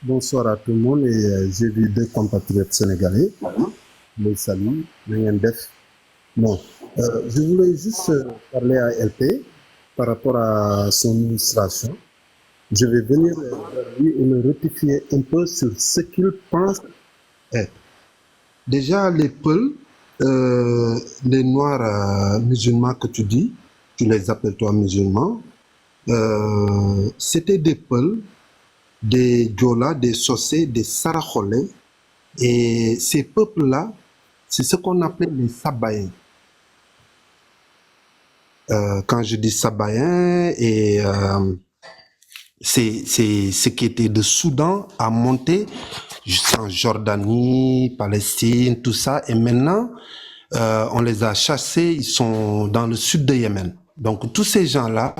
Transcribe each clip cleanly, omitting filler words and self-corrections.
Bonsoir à tout le monde et j'ai vu deux compatriotes sénégalais. Je les salue. Na ngeen def. Bon, je voulais juste parler à LP par rapport à son illustration. Je vais venir vers lui et me rectifier un peu sur ce qu'il pense être. Déjà, les Peuls, les Noirs musulmans que tu dis, tu les appelles toi musulmans, c'était des Peuls, des Diola, des Sossé, des Saraxolé. Et ces peuples-là, c'est ce qu'on appelle les Sabaïens. Quand je dis Sabaïens, c'est ce qui était de Soudan à monter jusqu'en Jordanie, Palestine, tout ça. Et maintenant, on les a chassés, ils sont dans le sud de Yémen. Donc tous ces gens-là,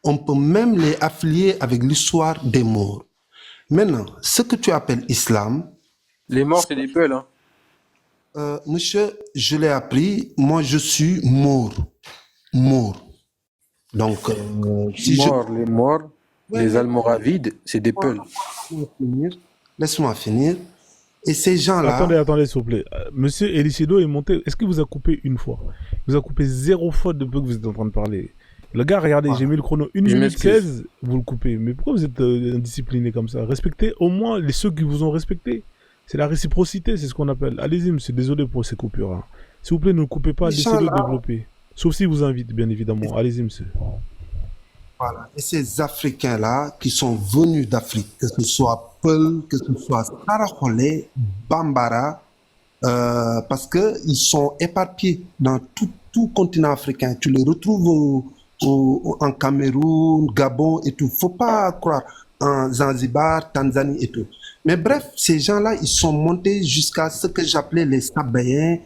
on peut même les affilier avec l'histoire des morts. Maintenant, ce que tu appelles islam, Les morts, c'est des peuls, hein. monsieur, je l'ai appris, moi je suis mort. Mort. Donc, si je... Les morts, Ouais, les Almoravides, c'est des peuls. laisse-moi finir. Laisse-moi finir. Et ces gens-là, Attendez, s'il vous plaît. Monsieur Elicido est monté. Est-ce qu'il vous a coupé une fois? Il vous a coupé 0 fois depuis que vous êtes en train de parler. Le gars, regardez, j'ai mis le chrono 1 Je minute m'excuse. 16, vous le coupez. Mais pourquoi vous êtes indiscipliné comme ça? Respectez au moins ceux qui vous ont respecté. C'est la réciprocité, c'est ce qu'on appelle. Allez-y, monsieur, désolé pour ces coupures, hein. S'il vous plaît, ne le coupez pas, ces laissez-le gens-là, développer. Sauf s'il vous invite, bien évidemment. Allez-y, monsieur. voilà. Et ces Africains-là qui sont venus d'Afrique, que ce soit Peul, que ce soit Saraxolé, Bambara, parce qu'ils sont éparpillés dans tout continent africain. Tu les retrouves en Cameroun, Gabon et tout. Faut pas croire en Zanzibar, Tanzanie et tout. Mais bref, ces gens-là, ils sont montés jusqu'à ce que j'appelais les Sabéens,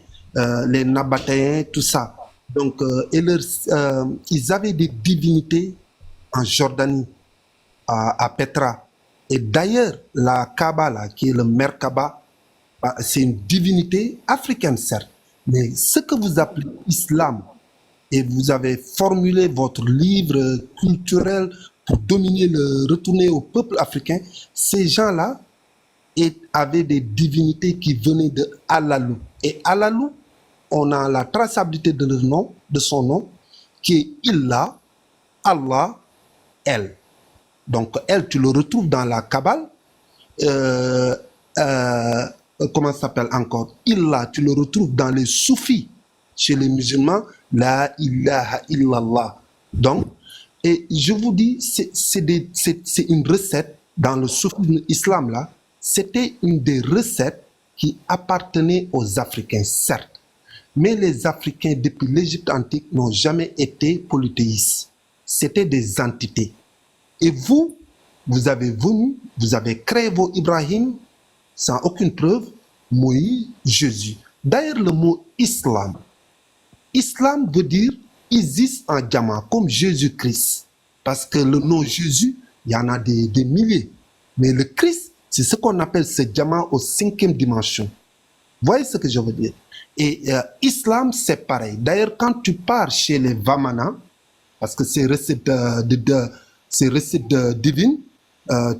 les Nabatéens, tout ça. Donc, ils avaient des divinités en Jordanie, à Petra. Et d'ailleurs, la Kaaba, là, qui est le Merkaba, c'est une divinité africaine, certes. Mais ce que vous appelez islam, et vous avez formulé votre livre culturel pour retourner au peuple africain, ces gens-là avaient des divinités qui venaient de Alalou. Et Alalou, on a la traçabilité de son nom, qui est Illa, Allah, El. Donc, El, tu le retrouves dans la Kabbale. Comment ça s'appelle encore? Illa, tu le retrouves dans les soufis. Chez les musulmans, La ilaha illallah. Donc, et je vous dis, c'est une recette dans le soufisme islam là. C'était une des recettes qui appartenait aux Africains, certes. Mais les Africains, depuis l'Égypte antique, n'ont jamais été polythéistes. C'était des entités. Et vous vous avez créé vos Ibrahim sans aucune preuve, Moïse, Jésus. D'ailleurs, le mot islam veut dire Isis en diamant, comme Jésus-Christ. Parce que le nom Jésus, il y en a des milliers. Mais le Christ, c'est ce qu'on appelle ce diamant aux 5e dimension. Vous voyez ce que je veux dire? Et islam, c'est pareil. D'ailleurs, quand tu pars chez les Vamana, parce que ces recettes divines,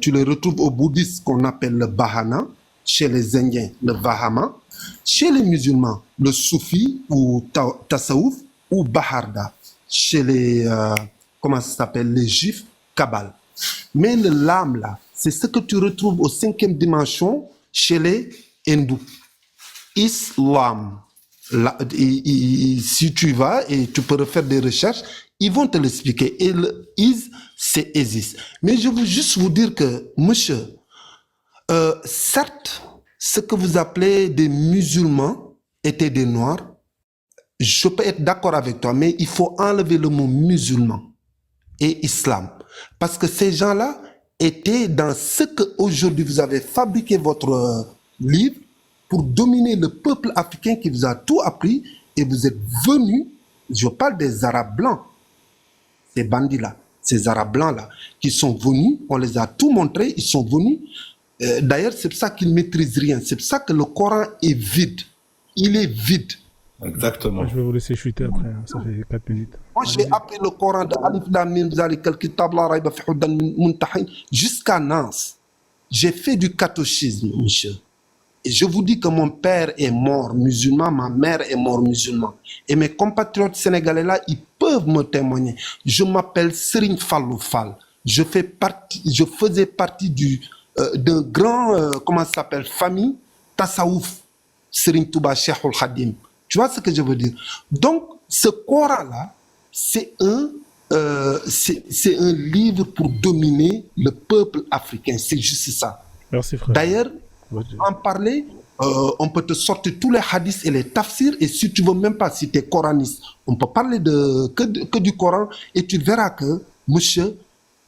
tu les retrouves au bouddhisme qu'on appelle le Bahana, chez les Indiens, le Vahama, chez les musulmans, le Soufi ou Tassaouf ou Baharda, chez les, comment ça s'appelle, les Juifs, Kabbale. Mais le lame, là, c'est ce que tu retrouves aux 5e dimension chez les hindous. Islam. Là, si tu vas et tu peux refaire des recherches, ils vont te l'expliquer. Et le is, c'est Isis. Mais je veux juste vous dire que, monsieur, certes, ce que vous appelez des musulmans étaient des noirs. Je peux être d'accord avec toi, mais il faut enlever le mot musulman et islam. Parce que ces gens-là étaient dans ce que aujourd'hui vous avez fabriqué votre livre pour dominer le peuple africain qui vous a tout appris et vous êtes venus, je parle des Arabes blancs, ces bandits-là, ces Arabes blancs-là, qui sont venus, on les a tout montré, ils sont venus. D'ailleurs, c'est pour ça qu'ils ne maîtrisent rien. C'est pour ça que le Coran est vide. Il est vide. Exactement. Je vais vous laisser chuter après, hein. Ça fait 4 minutes. Moi, j'ai appris le Coran de Alif Lam Mim Zalika al-Kitab la rayba fi hudan min muntahin jusqu'à Nas. J'ai fait du catéchisme, monsieur. Et je vous dis que mon père est mort musulman, ma mère est mort musulman. Et mes compatriotes sénégalais là, ils peuvent me témoigner. Je m'appelle Serigne Fallou Fall. Je faisais partie d'un grand, comment ça s'appelle, famille, Tassaouf, Serigne Touba Cheikhoul Khadim. Tu vois ce que je veux dire? Donc, ce Coran-là, c'est un livre pour dominer le peuple africain. C'est juste ça. Merci, frère. D'ailleurs, en parler, on peut te sortir tous les hadiths et les tafsirs, et si tu veux même pas, si tu es coraniste, on peut parler que du Coran, et tu verras que, monsieur,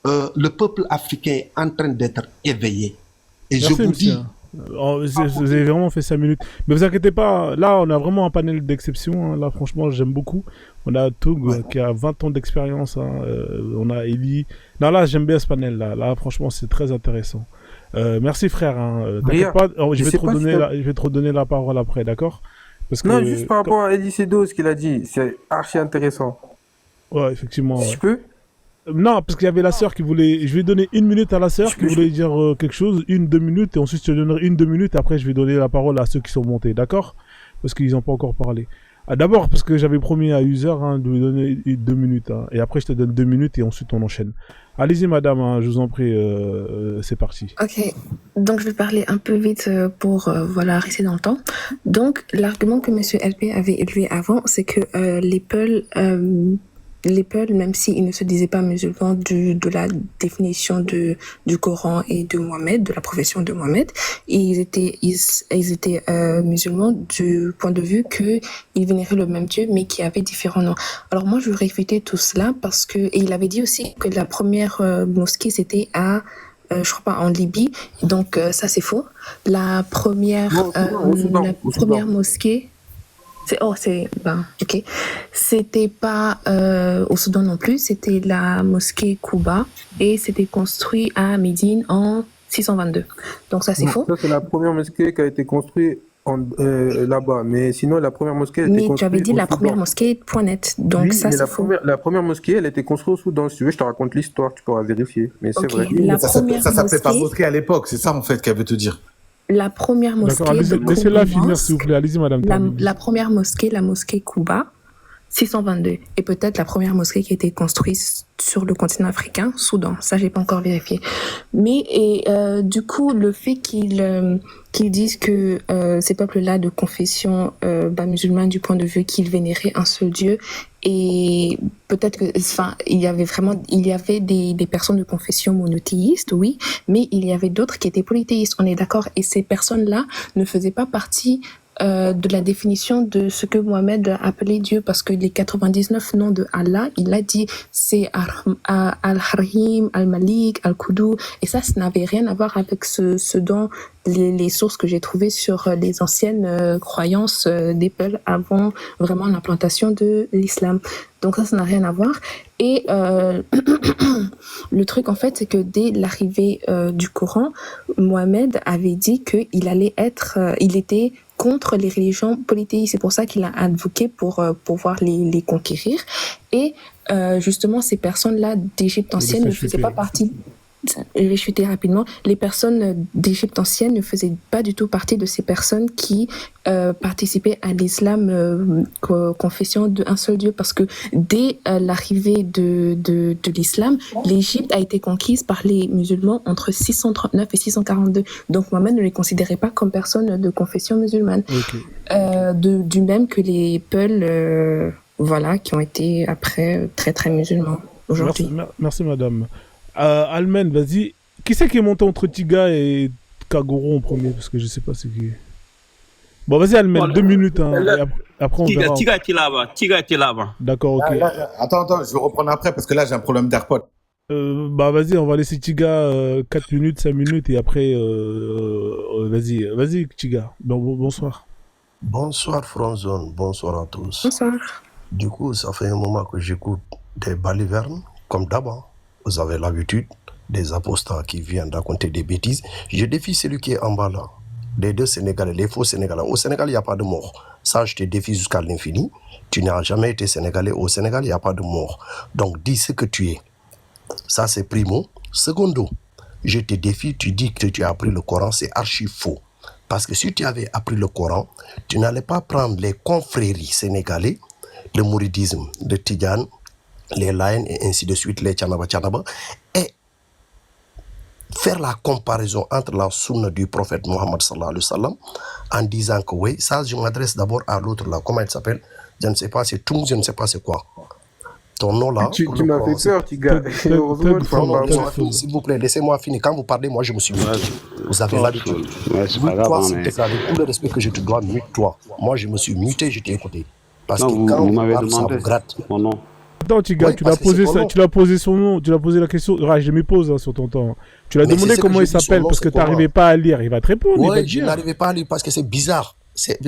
le peuple africain est en train d'être éveillé. Et Merci, je vous monsieur. dis... Vous avez vraiment fait 5 minutes. Mais vous inquiétez pas, là on a vraiment un panel d'exception. Hein. Là franchement j'aime beaucoup. On a Toug qui a 20 ans d'expérience. Hein. On a Eli. Non là j'aime bien ce panel là. Là franchement c'est très intéressant. Merci frère. Hein. T'inquiète pas, je vais te redonner la parole après, d'accord? Parce que, non, juste par rapport à Elie Sedo, ce qu'il a dit, c'est archi intéressant. Ouais, effectivement. Si je peux? Non, parce qu'il y avait la sœur qui voulait... Je vais donner 1 minute à la sœur qui voulait dire quelque chose, 1-2 minutes, et ensuite je te donnerai 1-2 minutes, après je vais donner la parole à ceux qui sont montés, d'accord? Parce qu'ils n'ont pas encore parlé. Ah, d'abord, parce que j'avais promis à User hein, de lui donner 2 minutes, hein, et après je te donne 2 minutes, et ensuite on enchaîne. Allez-y madame, hein, je vous en prie, c'est parti. Ok, donc je vais parler un peu vite pour voilà, rester dans le temps. Donc l'argument que monsieur LP avait élevé avant, c'est que les Peuls, même s'ils ne se disaient pas musulmans de la définition du Coran et de Mohammed, de la profession de Mohammed, ils étaient musulmans du point de vue qu'ils vénéraient le même Dieu, mais qui avaient différents noms. Alors moi, je vais réfuter tout cela parce que, et il avait dit aussi que la première mosquée, c'était à je crois pas en Libye, donc ça c'est faux. La première mosquée, ok. C'était pas au Soudan non plus, c'était la mosquée Kouba et c'était construit à Médine en 622. Donc ça c'est faux. Ça c'est la première mosquée qui a été construite là-bas, mais sinon la première mosquée elle était construite. Mais tu avais dit la première mosquée .net, donc oui, ça c'est faux. La première mosquée elle était construite au Soudan. Si tu veux, je te raconte l'histoire, tu pourras vérifier. Mais c'est vrai. Ça s'appelait pas mosquée à l'époque, c'est ça en fait qu'elle veut te dire. La première mosquée. Laissez-la finir, s'il vous plaît. Allez-y, madame. La première mosquée, la mosquée Kouba, 622. Et peut-être la première mosquée qui a été construite sur le continent africain, Soudan. Ça, j'ai pas encore vérifié. Mais, du coup, le fait qu'ils disent que ces peuples-là de confession musulmane, du point de vue qu'ils vénéraient un seul Dieu, et peut-être que, enfin, il y avait des personnes de confession monothéiste, oui, mais il y avait d'autres qui étaient polythéistes, on est d'accord, et ces personnes-là ne faisaient pas partie de la définition de ce que Mohammed a appelé Dieu, parce que les 99 noms de Allah, il a dit c'est Al-Harim, Al-Malik, Al-Koudou, et ça n'avait rien à voir avec ce dont les sources que j'ai trouvées sur les anciennes croyances des peuples avant vraiment l'implantation de l'islam. Donc ça n'a rien à voir. Et le truc en fait, c'est que dès l'arrivée du Coran, Mohammed avait dit qu'il allait il était contre les religions polythéistes. C'est pour ça qu'il a advoqué pour pouvoir les conquérir. Et justement, ces personnes-là d'Égypte ancienne ne faisaient pas partie... Je vais chuter rapidement. Les personnes d'Égypte ancienne ne faisaient pas du tout partie de ces personnes qui participaient à l'islam confession d'un seul Dieu, parce que dès l'arrivée de l'islam, l'Égypte a été conquise par les musulmans entre 639 et 642. Donc Mohammed ne les considérait pas comme personnes de confession musulmane. Okay. Du même que les Peuls, voilà, qui ont été après très très musulmans aujourd'hui. Merci madame. Almen, vas-y. Qui c'est qui est monté entre Tiga et Kagoro en premier? Parce que je sais pas ce qui est. Bon, vas-y, Almen, 2 minutes. Hein, après, on verra. Tiga était là-bas. D'accord, ok. Attends, je vais reprendre après parce que là, j'ai un problème d'AirPod. Vas-y, on va laisser Tiga 4 minutes, 5 minutes et après, vas-y, Tiga. Bonsoir. Bonsoir, Franzone. Bonsoir à tous. Bonsoir. Du coup, ça fait un moment que j'écoute des balivernes, comme d'abord. Vous avez l'habitude des apostats qui viennent raconter des bêtises. Je défie celui qui est en bas là. Les deux Sénégalais, les faux Sénégalais. Au Sénégal, il n'y a pas de mort. Ça, je te défie jusqu'à l'infini. Tu n'as jamais été Sénégalais. Au Sénégal, il n'y a pas de mort. Donc, dis ce que tu es. Ça, c'est primo. Secondo, je te défie, tu dis que tu as appris le Coran, c'est archi faux. Parce que si tu avais appris le Coran, tu n'allais pas prendre les confréries sénégalais, le mouridisme de Tidjane, les Layen et ainsi de suite, les Tchanaba, et faire la comparaison entre la sunna du prophète Mohammed sallallahu alayhi wa sallam en disant que oui, ça je m'adresse d'abord à l'autre là, comment il s'appelle? Je ne sais pas, c'est Tung, je ne sais pas c'est quoi. Ton nom là. Tu m'as fait peur, Tiga. Heureusement, s'il vous plaît, laissez-moi finir. Quand vous parlez, moi je me suis muté. Vous avez l'habitude. C'est pas grave, Toi, mais... avec tout le respect que je te dois, mute-toi. Moi je me suis muté, je t'ai écouté. Parce Non, que quand vous on m'avez parle, ça demandé vous gratte. mon nom. Attends, Tiga, Oui, tu l'as parce que c'est posé, ton nom. tu l'as posé son nom, tu l'as posé la question. Ah, je me pose sur ton temps. Tu l'as Mais demandé c'est ce que comment j'ai il dit, son s'appelle nom, parce que c'est tu n'arrivais comment? pas à lire. Il va te répondre. Il va Ouais, te je dire. n'arrivais pas à lire parce que c'est bizarre. C'est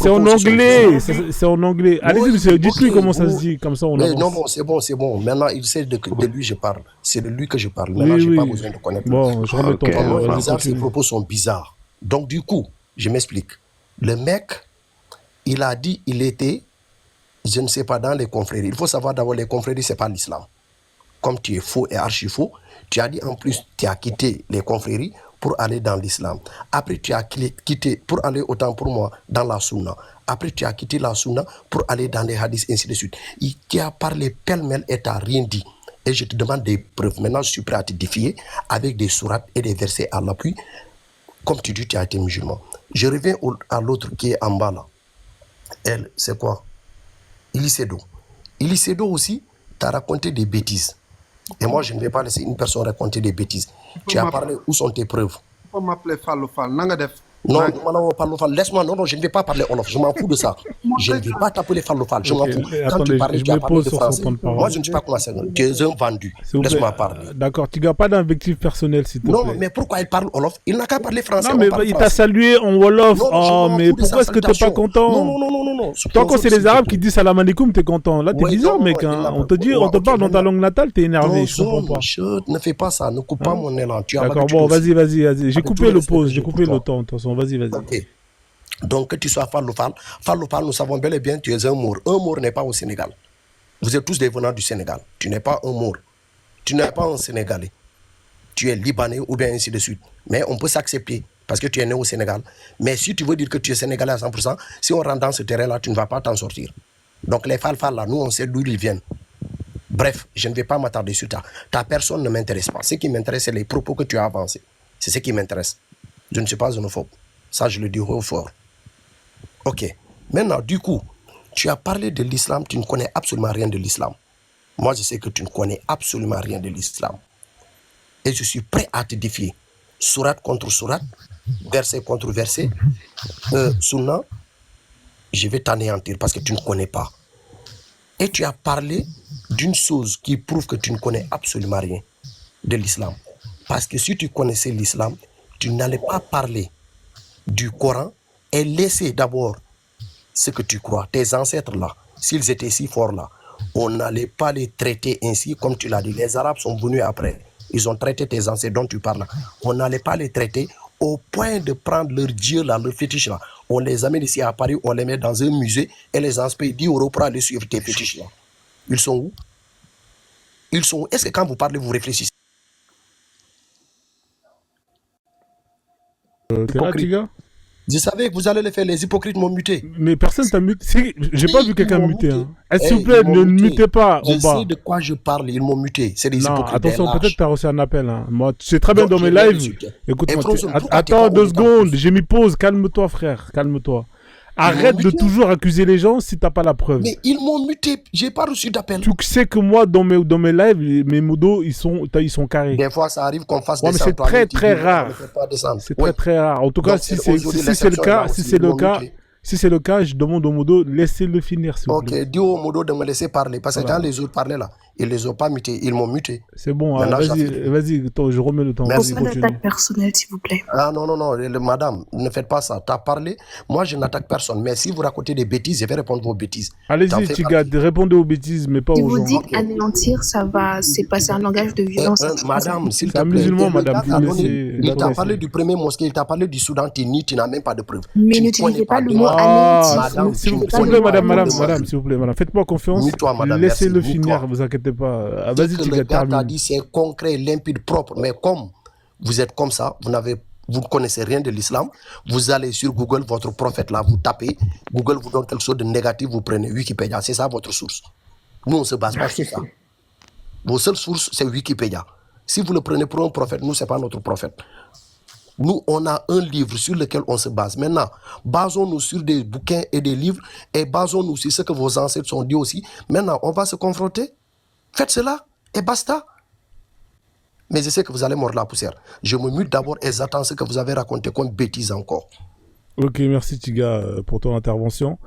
en anglais. C'est en anglais. Allez-y, Oui, monsieur, dites-lui ok, comment ça se vous- dit. Comme ça, on Mais avance. non, non, c'est bon. Maintenant, il sait de lui je parle. C'est de lui que je parle. Oui, Maintenant, je n'ai pas oui. besoin de connaître. Bon, je remets ton Ok, temps. Ton nom est Vas-y, bizarre, ses continue. propos sont bizarres. Donc, du coup, je m'explique. Le mec, il a dit, il était, je ne sais pas, dans les confréries. Il faut savoir d'abord, les confréries, ce n'est pas l'islam. Comme tu es faux et archi faux, tu as dit en plus, tu as quitté les confréries pour aller dans l'islam. Après, tu as quitté, pour aller autant pour moi, dans la sunna. Après, tu as quitté la sunna pour aller dans les hadiths, ainsi de suite. Tu as parlé pêle-mêle et tu n'as rien dit. Et je te demande des preuves. Maintenant, je suis prêt à te défier avec des sourates et des versets à l'appui. Comme tu dis, tu as été musulman. Je reviens à l'autre qui est en bas là. Elle, c'est quoi? Ilisedo. Ilisedo aussi, tu as raconté des bêtises. Et moi, je ne vais pas laisser une personne raconter des bêtises. Tu as parlé, où sont tes preuves? Faut m'appeler Fallou Fall. Nanga def. Non, laisse-moi, non, je ne vais pas parler Olof, je m'en fous de ça. Je ne vais pas t'appeler Fallou Fall, je m'en Ok, fous. Quand attendez, tu parlais, je tu as me parlé pose de sur son français. temps de parole. Moi, je ne suis pas comment ça. Tu es un vendu. S'il vous plaît. Laisse-moi parler. D'accord, tu gardes pas d'invectif personnel, s'il te Non, plaît. mais pourquoi il parle Olof? Il n'a qu'à parler français. Non, on mais parle il t'a français. salué en Wolof. Non, je Oh, m'en mais fous de pourquoi sa est-ce que t'es pas salutation. content? Non. Tant que c'est les Arabes qui disent salam alaikum, t'es content. Là, t'es Ouais, bizarre, non, mec. il Hein. n'a On pas- te dit, Ouais, on te ok, parle dans ta maintenant. langue natale, t'es énervé. Je comprends pas. Chut, ne fais pas ça, ne coupe pas mon élan. Tu as D'accord, l'habitude bon, aussi. vas-y. J'ai Avec tout coupé le le respect pause, que j'ai j'ai coupé pour le toi. temps. De toute façon, vas-y. Ok. Donc, que tu sois Fallou Fall, nous savons bel et bien, tu es un Mour. Un Mour n'est pas au Sénégal. Vous êtes tous des venants du Sénégal. Tu n'es pas un Mour. Tu n'es pas un Sénégalais. Tu es Libanais ou bien ainsi de suite. Mais on peut s'accepter parce que tu es né au Sénégal. Mais si tu veux dire que tu es Sénégalais à 100%, si on rentre dans ce terrain-là, tu ne vas pas t'en sortir. Donc, les Fall là, nous, on sait d'où ils viennent. Bref, je ne vais pas m'attarder sur ça. Ta personne ne m'intéresse pas. Ce qui m'intéresse, c'est les propos que tu as avancés. C'est ce qui m'intéresse. Je ne suis pas xénophobe. Ça, je le dis haut fort. Ok. Maintenant, du coup, tu as parlé de l'islam, tu ne connais absolument rien de l'islam. Moi, je sais que tu ne connais absolument rien de l'islam. Et je suis prêt à te défier. Sourate contre sourate, verset contre verset, sunna, je vais t'anéantir parce que tu ne connais pas. Et tu as parlé d'une chose qui prouve que tu ne connais absolument rien de l'islam. Parce que si tu connaissais l'islam, tu n'allais pas parler du Coran et laisser d'abord ce que tu crois. Tes ancêtres là, s'ils étaient si forts là, on n'allait pas les traiter ainsi comme tu l'as dit. Les Arabes sont venus après. Ils ont traité tes ancêtres dont tu parles là. On n'allait pas les traiter au point de prendre leur dieu là, leur fétiche là. On les amène ici à Paris, on les met dans un musée et les gens payent 10 € pour aller suivre tes fétiches là. Ils sont où? Ils sont où? Est-ce que quand vous parlez, vous réfléchissez? T'es là, Hypocrite. Tiga? Je savais que vous allez les faire, les hypocrites m'ont muté. Mais personne t'a muté. J'ai pas vu quelqu'un Ils m'ont muter. muté. Hein. S'il vous Ils plaît, m'ont ne muté. mutez pas Je en bas. sais de quoi je parle, ils m'ont muté. C'est des Non, hypocrites. attention, des lâches. peut-être t'as reçu un appel. Hein. Moi, tu sais très bien Donc, dans mes je viens de lives. suite. Écoute-moi, Et Frozen, pourquoi t'es attends pas 2 au temps secondes, plus? j'ai mis pause. Calme-toi, frère. Calme-toi. Arrête de muté. toujours accuser les gens si t'as pas la preuve. Mais ils m'ont muté, j'ai pas reçu d'appel. Tu sais que moi, dans mes lives, mes modos, ils sont carrés. Des fois, ça arrive qu'on fasse Ouais, des mais c'est centrales, très, qui très disent, rare. on ne fait pas descendre. C'est Oui. très rare. En tout cas, Donc, si c'est c'est aujourd'hui si c'est le l'exception, cas, là si aussi, c'est ils le m'ont cas, muté. si c'est le cas, je demande au modo, laissez-le finir, s'il vous Ok, plaît. dis au modo de me laisser parler. Parce que Voilà. quand les autres parlaient là, ils les ont pas mutés, ils m'ont muté. C'est bon, Maintenant, vas-y, j'affirme. attends, je remets le temps. Merci. Vas-y, Pas continue. d'attaque personnelle, s'il vous plaît. Ah non, madame, ne faites pas ça. Tu as parlé, moi je n'attaque personne. Mais si vous racontez des bêtises, je vais répondre vos bêtises. T'en Allez-y, fais Tiga, partie. répondez aux bêtises, mais pas Si aux vous gens. dites Ok. anéantir, c'est passer un langage de violence. Madame, s'il C'est te un plaît. musulman, Et le madame, gars vous t'a laissez- donné- il il faut t'a laisser. parlé du premier mosquée, il t'a parlé du Soudan, tu n'as même pas de preuves. Mais Tu ne n'utilisez connais pas le de mot moi. anéantir. Madame, s'il vous tu ne plaît, connais pas madame, s'il vous plaît, madame, faites-moi confiance. Mute-toi, madame, Laissez-le merci, finir, mute-toi. vous inquiétez pas. Ce Vas-y, que Tiga, le gars t'a termine. dit, c'est concret, limpide, propre. Mais comme vous êtes comme ça, vous ne connaissez rien de l'islam, vous allez sur Google, votre prophète là, vous tapez, Google vous donne quelque chose de négatif, vous prenez Wikipédia, c'est ça votre source. Nous, on ne se base pas sur ça. Vos seules sources, c'est Wikipédia. Si vous le prenez pour un prophète, nous, ce n'est pas notre prophète. Nous, on a un livre sur lequel on se base. Maintenant, basons-nous sur des bouquins et des livres et basons-nous sur ce que vos ancêtres ont dit aussi. Maintenant, on va se confronter. Faites cela et basta. Mais je sais que vous allez mordre la poussière. Je me mute d'abord et j'attends ce que vous avez raconté comme bêtise encore. Ok, merci Tiga pour ton intervention.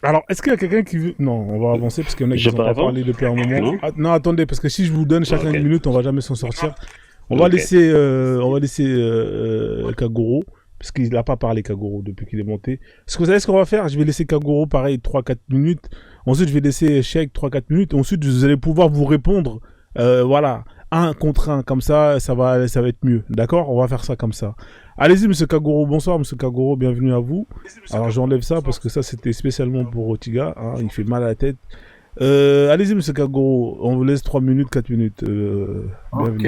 Alors, est-ce qu'il y a quelqu'un qui veut... Non, on va avancer parce qu'il y en a qui n'ont pas parlé depuis un moment. Non, Non, attendez, parce que si je vous donne chacun une minute, on va jamais s'en sortir. On va Ok. laisser, Kagoro, parce qu'il n'a pas parlé Kagoro depuis qu'il est monté. Est-ce que vous savez ce qu'on va faire? Je vais laisser Kagoro, pareil, 3-4 minutes. Ensuite, je vais laisser Sheikh 3-4 minutes. Ensuite, vous allez pouvoir vous répondre, voilà, 1 contre 1, comme ça va être mieux. D'accord? On va faire ça comme ça. Allez-y, monsieur Kagoro. Bonsoir, monsieur Kagoro. Bienvenue à vous. Alors, j'enlève ça parce que ça, c'était spécialement pour Otiga. Hein, il fait mal à la tête. Allez-y, monsieur Kagoro. On vous laisse 3 minutes, 4 minutes. Ok,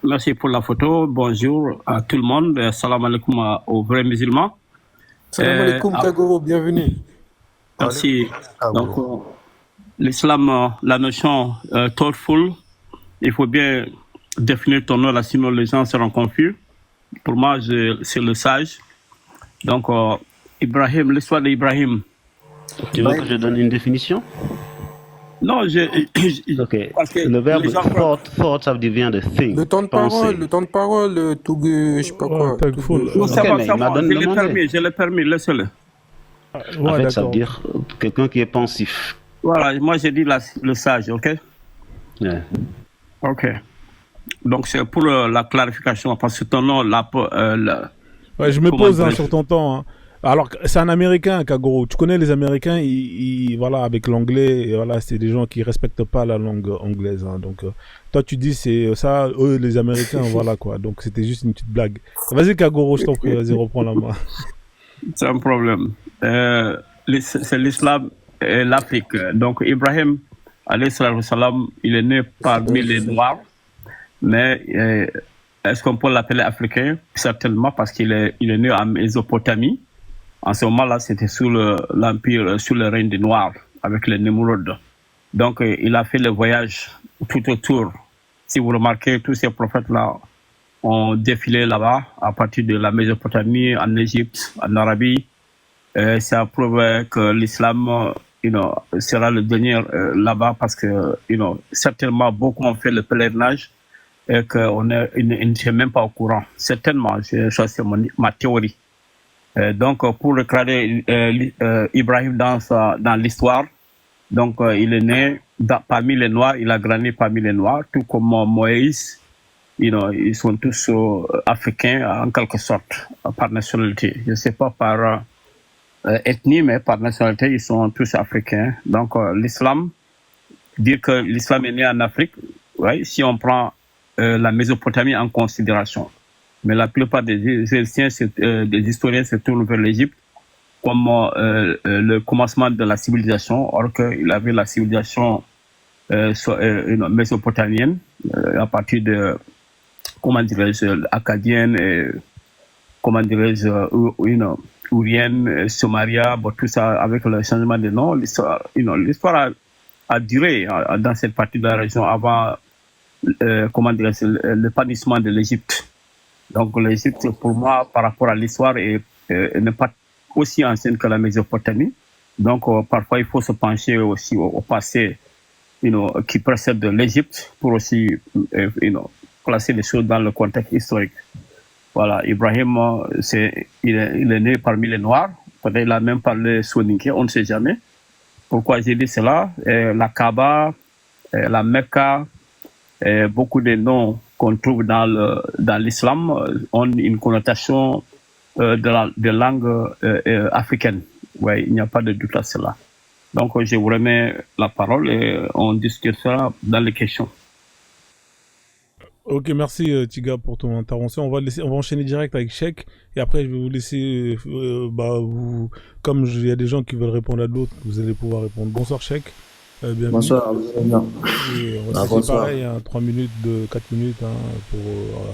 merci pour la photo. Bonjour à tout le monde. Salam alaikum aux vrais musulmans. Salam alaikum, Kagoro, bienvenue. Merci. Donc, l'islam, la notion thoughtful, il faut bien définir ton nom là, sinon les gens seront confus. Pour moi, c'est le sage. Donc, Ibrahim, l'histoire d'Ibrahim. Tu veux que je donne une définition? Non, Ok. parce que Le verbe les gens- thought, ça vient de think. Le temps de parole, Toug, je sais pas quoi. Tagful. Non, c'est Ok, bon, mais c'est il m'a bon. demandé. Je l'ai permis, laissez-le. Ouais, En fait, ça d'accord. veut dire quelqu'un qui est pensif. Voilà, moi j'ai dit le sage, ok? Ouais. Ok. Donc c'est pour la clarification, parce que ton nom, Ouais, je me Comment pose dire sur ton temps. Hein. Alors, c'est un Américain, Kagoro. Tu connais les Américains, voilà, avec l'anglais, et voilà, c'est des gens qui respectent pas la langue anglaise. Hein. Donc, toi, tu dis c'est ça, eux, les Américains, voilà quoi. Donc, c'était juste une petite blague. Vas-y, Kagoro, je t'en prie, vas-y, reprends la main. c'est un problème. C'est l'islam et l'Afrique. Donc Ibrahim, alayhi salam, il est né parmi les Noirs, mais est-ce qu'on peut l'appeler africain? Certainement, parce qu'il est né en Mésopotamie. En ce moment-là, c'était sous l'empire, sous le règne des Noirs, avec les Némourodes. Donc, il a fait le voyage tout autour. Si vous remarquez, tous ces prophètes-là ont défilé là-bas, à partir de la Mésopotamie, en Égypte, en Arabie. Ça prouve que l'islam sera le dernier là-bas, parce que certainement, beaucoup ont fait le pèlerinage et qu'on n'est même pas au courant. Certainement, c'est ma théorie. Donc, pour recadrer Ibrahim dans l'histoire, donc il est né parmi les Noirs, il a grandi parmi les Noirs, tout comme Moïse. Ils sont tous africains en quelque sorte, par nationalité. Je ne sais pas par ethnie, mais par nationalité, ils sont tous africains. Donc, l'islam, dire que l'islam est né en Afrique, ouais, si on prend la Mésopotamie en considération. Mais la plupart des Égyptiens, des historiens se tournent vers l'Égypte comme le commencement de la civilisation, or qu'il avait la civilisation mésopotamienne à partir de, comment dirais-je, acadienne, et, comment dirais-je, ourienne, somaria, bon, tout ça avec le changement de nom. L'histoire a duré dans cette partie de la région avant, comment dirais-je, le bannissement de l'Égypte. Donc l'Égypte, pour moi, par rapport à l'histoire, n'est pas aussi ancienne que la Mésopotamie. Donc parfois, il faut se pencher aussi au passé qui précède l'Égypte pour aussi placer les choses dans le contexte historique. Voilà, Ibrahim, il est né parmi les Noirs. Peut-être il a même parlé soninké, on ne sait jamais. Pourquoi j'ai dit cela? La Kaaba, la Mecca, beaucoup de noms qu'on trouve dans l'islam ont une connotation de langue africaine. Ouais, il n'y a pas de doute à cela. Donc, je vous remets la parole et on discutera dans les questions. Ok, merci Tiga pour ton intervention. On va enchaîner direct avec Sheikh et après je vais vous laisser, comme il y a des gens qui veulent répondre à d'autres, vous allez pouvoir répondre. Bonsoir Sheikh. Bienvenue. Bonsoir, vous allez bien? Et Ah, c'est bonsoir. pareil, hein, 3 minutes, 4 minutes hein, pour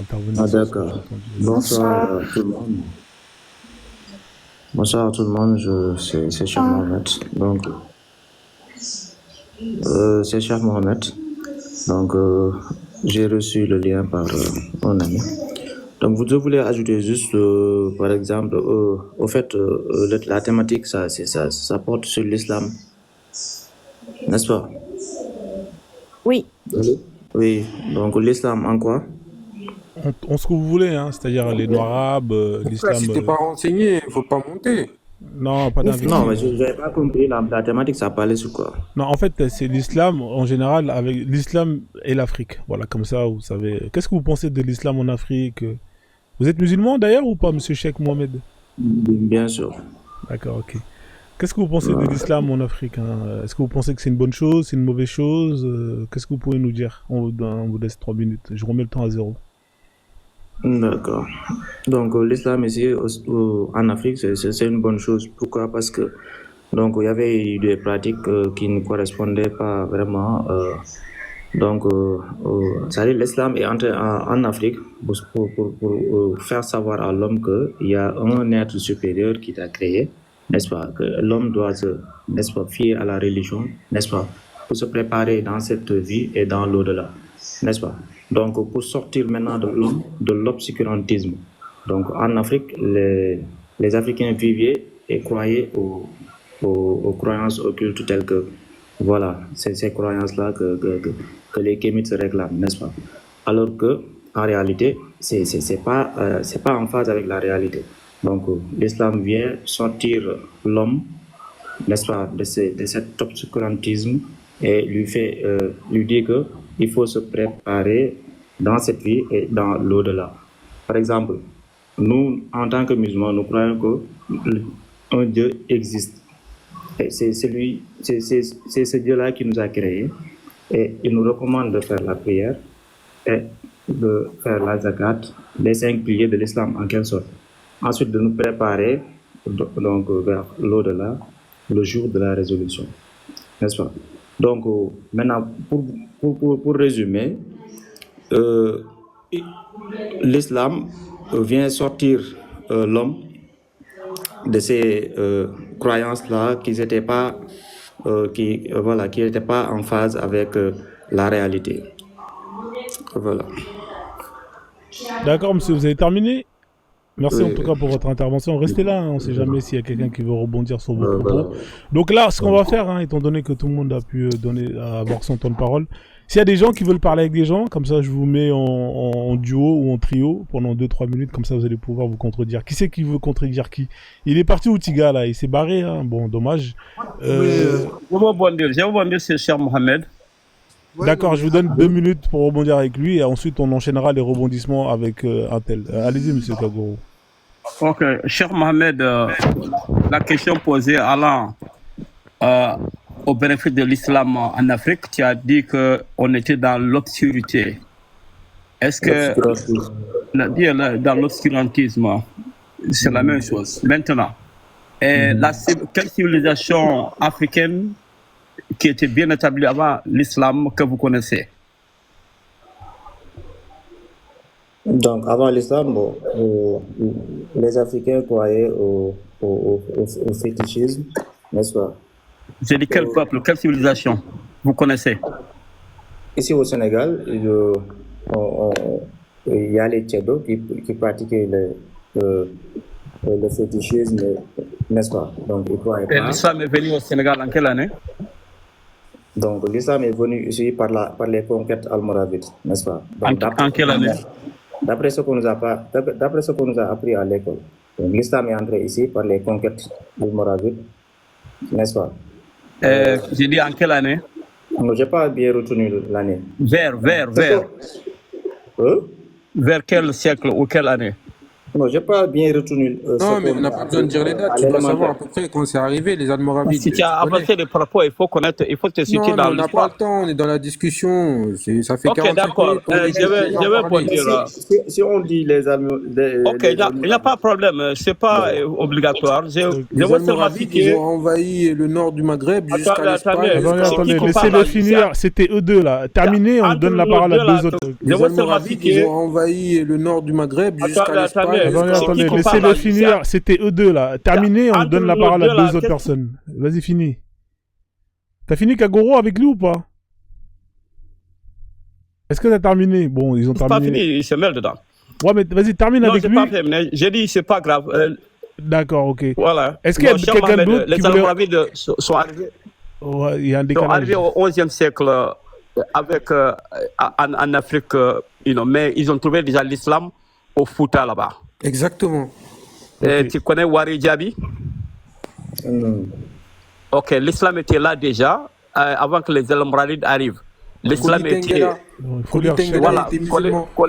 intervenir Ah, sur ce que j'ai d'accord. entendu. Bonsoir tout le monde. Bonsoir à tout le monde, c'est Cheikh Mohamed. Donc, c'est Cheikh Mohamed. Donc, j'ai reçu le lien par mon ami. Donc, vous voulez ajouter juste, par exemple, au fait, la thématique, ça porte sur l'islam, n'est-ce pas? Oui. Oui, donc l'islam en quoi? On ce que vous voulez, hein, c'est-à-dire les noirs arabes, l'islam. Si t'es pas renseigné, il faut pas monter. Non, pas d'invective. Non, mais je n'avais pas compris la thématique, ça parlait sur quoi? Non, en fait, c'est l'islam en général, avec l'islam et l'Afrique. Voilà, comme ça, vous savez. Qu'est-ce que vous pensez de l'islam en Afrique? Vous êtes musulman d'ailleurs ou pas, monsieur Cheikh Mohamed? Bien sûr. D'accord, ok. Qu'est-ce que vous pensez de l'islam en Afrique hein? Est-ce que vous pensez que c'est une bonne chose, c'est une mauvaise chose? Qu'est-ce que vous pouvez nous dire? On vous laisse 3 minutes. Je remets le temps à 0. D'accord. Donc, l'islam ici, en Afrique, c'est une bonne chose. Pourquoi? Parce que, donc, il y avait eu des pratiques qui ne correspondaient pas vraiment. Donc, c'est-à-dire l'islam est entré en Afrique pour faire savoir à l'homme qu'il y a un être supérieur qui t'a créé, n'est-ce pas? Que l'homme doit se, n'est-ce pas, fier à la religion, n'est-ce pas? Pour se préparer dans cette vie et dans l'au-delà, n'est-ce pas? Donc, pour sortir maintenant de l'obscurantisme. Donc, en Afrique, les Africains vivaient et croyaient aux croyances occultes telles que, voilà, ces croyances-là que les kémites se réclament, n'est-ce pas? Alors que, en réalité, c'est pas en phase avec la réalité. Donc, l'islam vient sortir l'homme, n'est-ce pas, de cet obscurantisme et lui dit que il faut se préparer dans cette vie et dans l'au-delà. Par exemple, nous, en tant que musulmans, nous croyons qu'un Dieu existe. Et c'est ce Dieu-là qui nous a créés. Et il nous recommande de faire la prière et de faire la zakat, les 5 piliers de l'islam en quelque sorte. Ensuite, de nous préparer donc, vers l'au-delà, le jour de la résolution. N'est-ce pas? Donc, maintenant, pour résumer, l'islam vient sortir l'homme de ces croyances-là qui n'étaient pas, qui n'étaient pas en phase avec la réalité. Voilà. D'accord, monsieur, vous avez terminé? Merci Oui. en tout cas pour votre intervention. Restez là, hein, on ne sait jamais s'il y a quelqu'un qui veut rebondir sur vos propos. Donc là, ce qu'on va faire, hein, étant donné que tout le monde a pu avoir son temps de parole, s'il y a des gens qui veulent parler avec des gens, comme ça je vous mets en duo ou en trio pendant 2-3 minutes, comme ça vous allez pouvoir vous contredire. Qui c'est qui veut contredire qui? Il est parti où, Tiga, là? Il s'est barré, hein. Bon, dommage. Je vais rebondir sur Cheikh Mohamed. D'accord, je vous donne 2 minutes pour rebondir avec lui et ensuite on enchaînera les rebondissements avec un tel. Allez-y, monsieur Kagoro. Ok, Cheikh Mohamed, la question posée allant au bénéfice de l'islam en Afrique, tu as dit qu'on était dans l'obscurité. Est-ce que dans l'obscurantisme, c'est la même chose? Maintenant, quelle civilisation africaine qui était bien établie avant l'islam que vous connaissez? Donc, avant l'islam, les Africains croyaient au fétichisme, n'est-ce pas? J'ai dit quel peuple, quelle civilisation vous connaissez? Ici au Sénégal, il y a les Tchédos qui pratiquaient le fétichisme, n'est-ce pas? Donc, ils croyaient pas. Et l'islam est venu au Sénégal en quelle année? Donc, l'islam est venu ici par les conquêtes almoravides, n'est-ce pas? Donc, en quelle année? D'après ce qu'on nous a appris à l'école. Donc, l'islam est entré ici par les conquêtes almoravides, n'est-ce pas? J'ai dit en quelle année? Je n'ai pas bien retenu l'année. Vers quel siècle ou quelle année? Non, j'ai pas bien retenu Non, mais on n'a pas besoin de dire les dates. Tu dois savoir à peu près quand c'est arrivé, les Almoravides. Si tu as avancé les propos, il faut connaître, il faut te situer Non, dans mais on n'a pas l'histoire. le temps, on est dans la discussion. Ça fait Ok, 45 d'accord. minutes. qu'on est Je vais ici à parler. dire. Si on dit les Allemands. Ok, il n'y a pas de problème. C'est pas obligatoire. Je Les veux seulement Almoravides, ils citer. ont envahi le nord du Maghreb jusqu'à l'Espagne. Attendez, qui laissez-le parle, finir. C'était eux deux là. Terminé, on Entre donne la nous parole deux, à là, deux autres. je Les veux seulement Almoravides, ils citer. ont envahi le nord du Maghreb jusqu'à l'Espagne. Attendez, qui laissez-le parle, finir. C'était eux deux là. Terminé, on Entre donne la nous parole deux, à là, deux autres qu'est-ce- personnes. Vas-y, finis. T'as fini Kagoro avec lui ou pas? Est-ce que t'as terminé? Bon, ils ont C'est pas terminé. fini, il se mêle dedans. Ouais, mais vas-y, termine Non, avec j'ai lui. pas terminé. J'ai dit, c'est pas grave. D'accord, ok. Voilà. Est-ce qu'il y a Bon, cher quelqu'un Mohamed, d'autre qui Les voulait... Almoravides sont arrivés. Ouais, il y a un Ils sont décalage. arrivés au XIe siècle avec, en Afrique, mais ils ont trouvé déjà l'islam au Fouta là-bas. Exactement. Et tu connais Wari Djabi? Non. Ok, l'islam était là déjà avant que les Almoravides arrivent. L'islam Koli était. Tengela. Faut lire Koli Tengela Voilà, était musulman. faut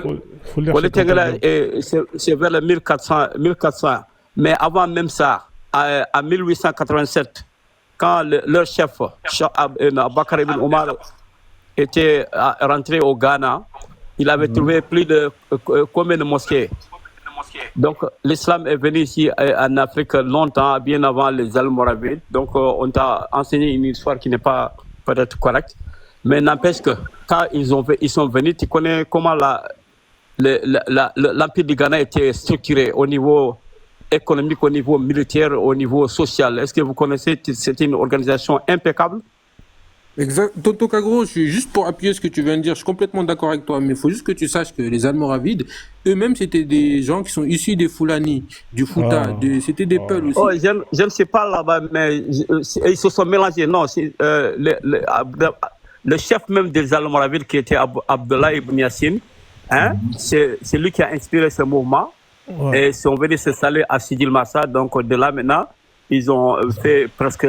lire Koli chez ton Tengela, tableau. c'est vers le 1400. Mais avant même ça, en 1887, quand leur chef, Bakar Ibn Omar, était rentré au Ghana, il avait trouvé plus de combien de mosquées. Donc l'islam est venu ici en Afrique longtemps, bien avant les Almoravides. Donc on t'a enseigné une histoire qui n'est pas peut-être correcte. Mais n'empêche que quand ils sont venus, tu connais comment l'Empire du Ghana était structuré au niveau économique, au niveau militaire, au niveau social. Est-ce que vous connaissez? C'était une organisation impeccable. Exact. Toto Kagro, je suis juste pour appuyer ce que tu viens de dire. Je suis complètement d'accord avec toi, mais il faut juste que tu saches que les Almoravides, eux-mêmes, c'était des gens qui sont issus des Fulani, du Fouta. C'était des Peuls aussi. Oh, je ne sais pas là-bas, mais ils se sont mélangés. Non, le chef même des Almoravides qui était Abdullah Ibn Yassine, hein, c'est lui qui a inspiré ce mouvement. Ouais. Et ils sont venus s'installer à Sidil Massa. Donc de là maintenant, ils ont fait presque,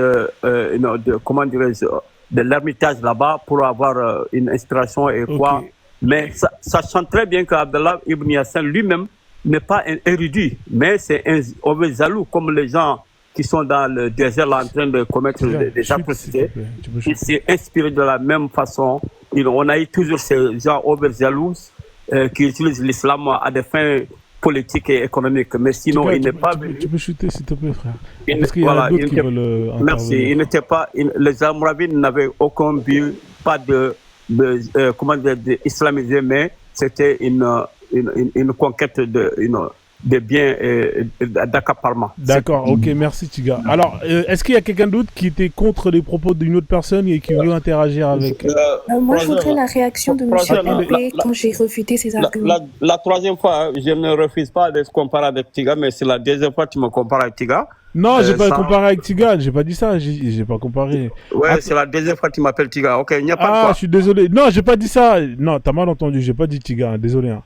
comment dirais-je, de l'ermitage là-bas pour avoir une inspiration et quoi. Ok. Mais sachant très bien qu'Abdallah Ibn Yassin lui-même n'est pas un érudit, mais c'est un jaloux comme les gens qui sont dans le désert là, en train de commettre des atrocités. Il s'est inspiré de la même façon. On a eu toujours ces gens jaloux qui utilisent l'islam à des fins politiques et économiques. Mais sinon, il n'est pas venu. Tu peux chuter s'il te plaît, frère. Il Parce qu'il y en a d'autres qui veulent Merci. Il n'était pas, les Almoravides n'avaient aucun but, pas comment dire, d'islamiser, mais c'était une conquête de biens et d'accaparement. D'accord, ok, merci Tiga. Alors, est-ce qu'il y a quelqu'un d'autre qui était contre les propos d'une autre personne et qui veut interagir avec... Moi, je voudrais la réaction de M. LP quand j'ai refuté ses arguments. La troisième fois, je ne refuse pas de se comparer avec Tiga, mais c'est la deuxième fois que tu me compares avec Tiga. Non, j'ai pas comparé avec Tiga, j'ai pas dit ça, j'ai pas comparé. Ouais, c'est la deuxième fois que tu m'appelles Tiga. Ok, il n'y a pas de quoi. Je suis désolé. Non, j'ai pas dit ça. Non, t'as mal entendu, j'ai pas dit Tiga, hein, désolé. Hein.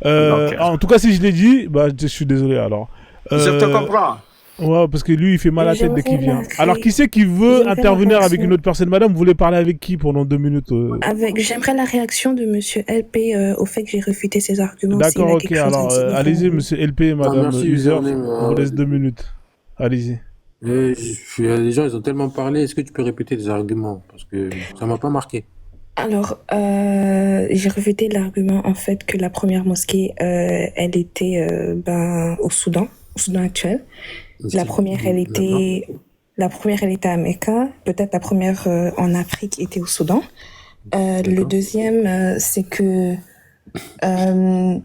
Okay. En tout cas, si je l'ai dit, bah, je suis désolé alors. Je te comprends. Ouais, parce que lui, il fait mal à la tête dès qu'il vient. Alors, qui c'est qui veut intervenir avec une autre personne? Madame, vous voulez parler avec qui pendant 2 minutes J'aimerais la réaction de Monsieur LP au fait que j'ai refuté ses arguments. D'accord, ok. Alors, allez-y, Monsieur LP et Madame merci, User. User, On vous laisse 2 minutes. Allez-y. Les gens, ils ont tellement parlé. Est-ce que tu peux répéter les arguments? Parce que ça m'a pas marqué. Alors, j'ai refuté l'argument en fait que la première mosquée, elle était au Soudan actuel. La première, elle était à Mecca. Peut-être la première en Afrique était au Soudan. Le deuxième, c'est que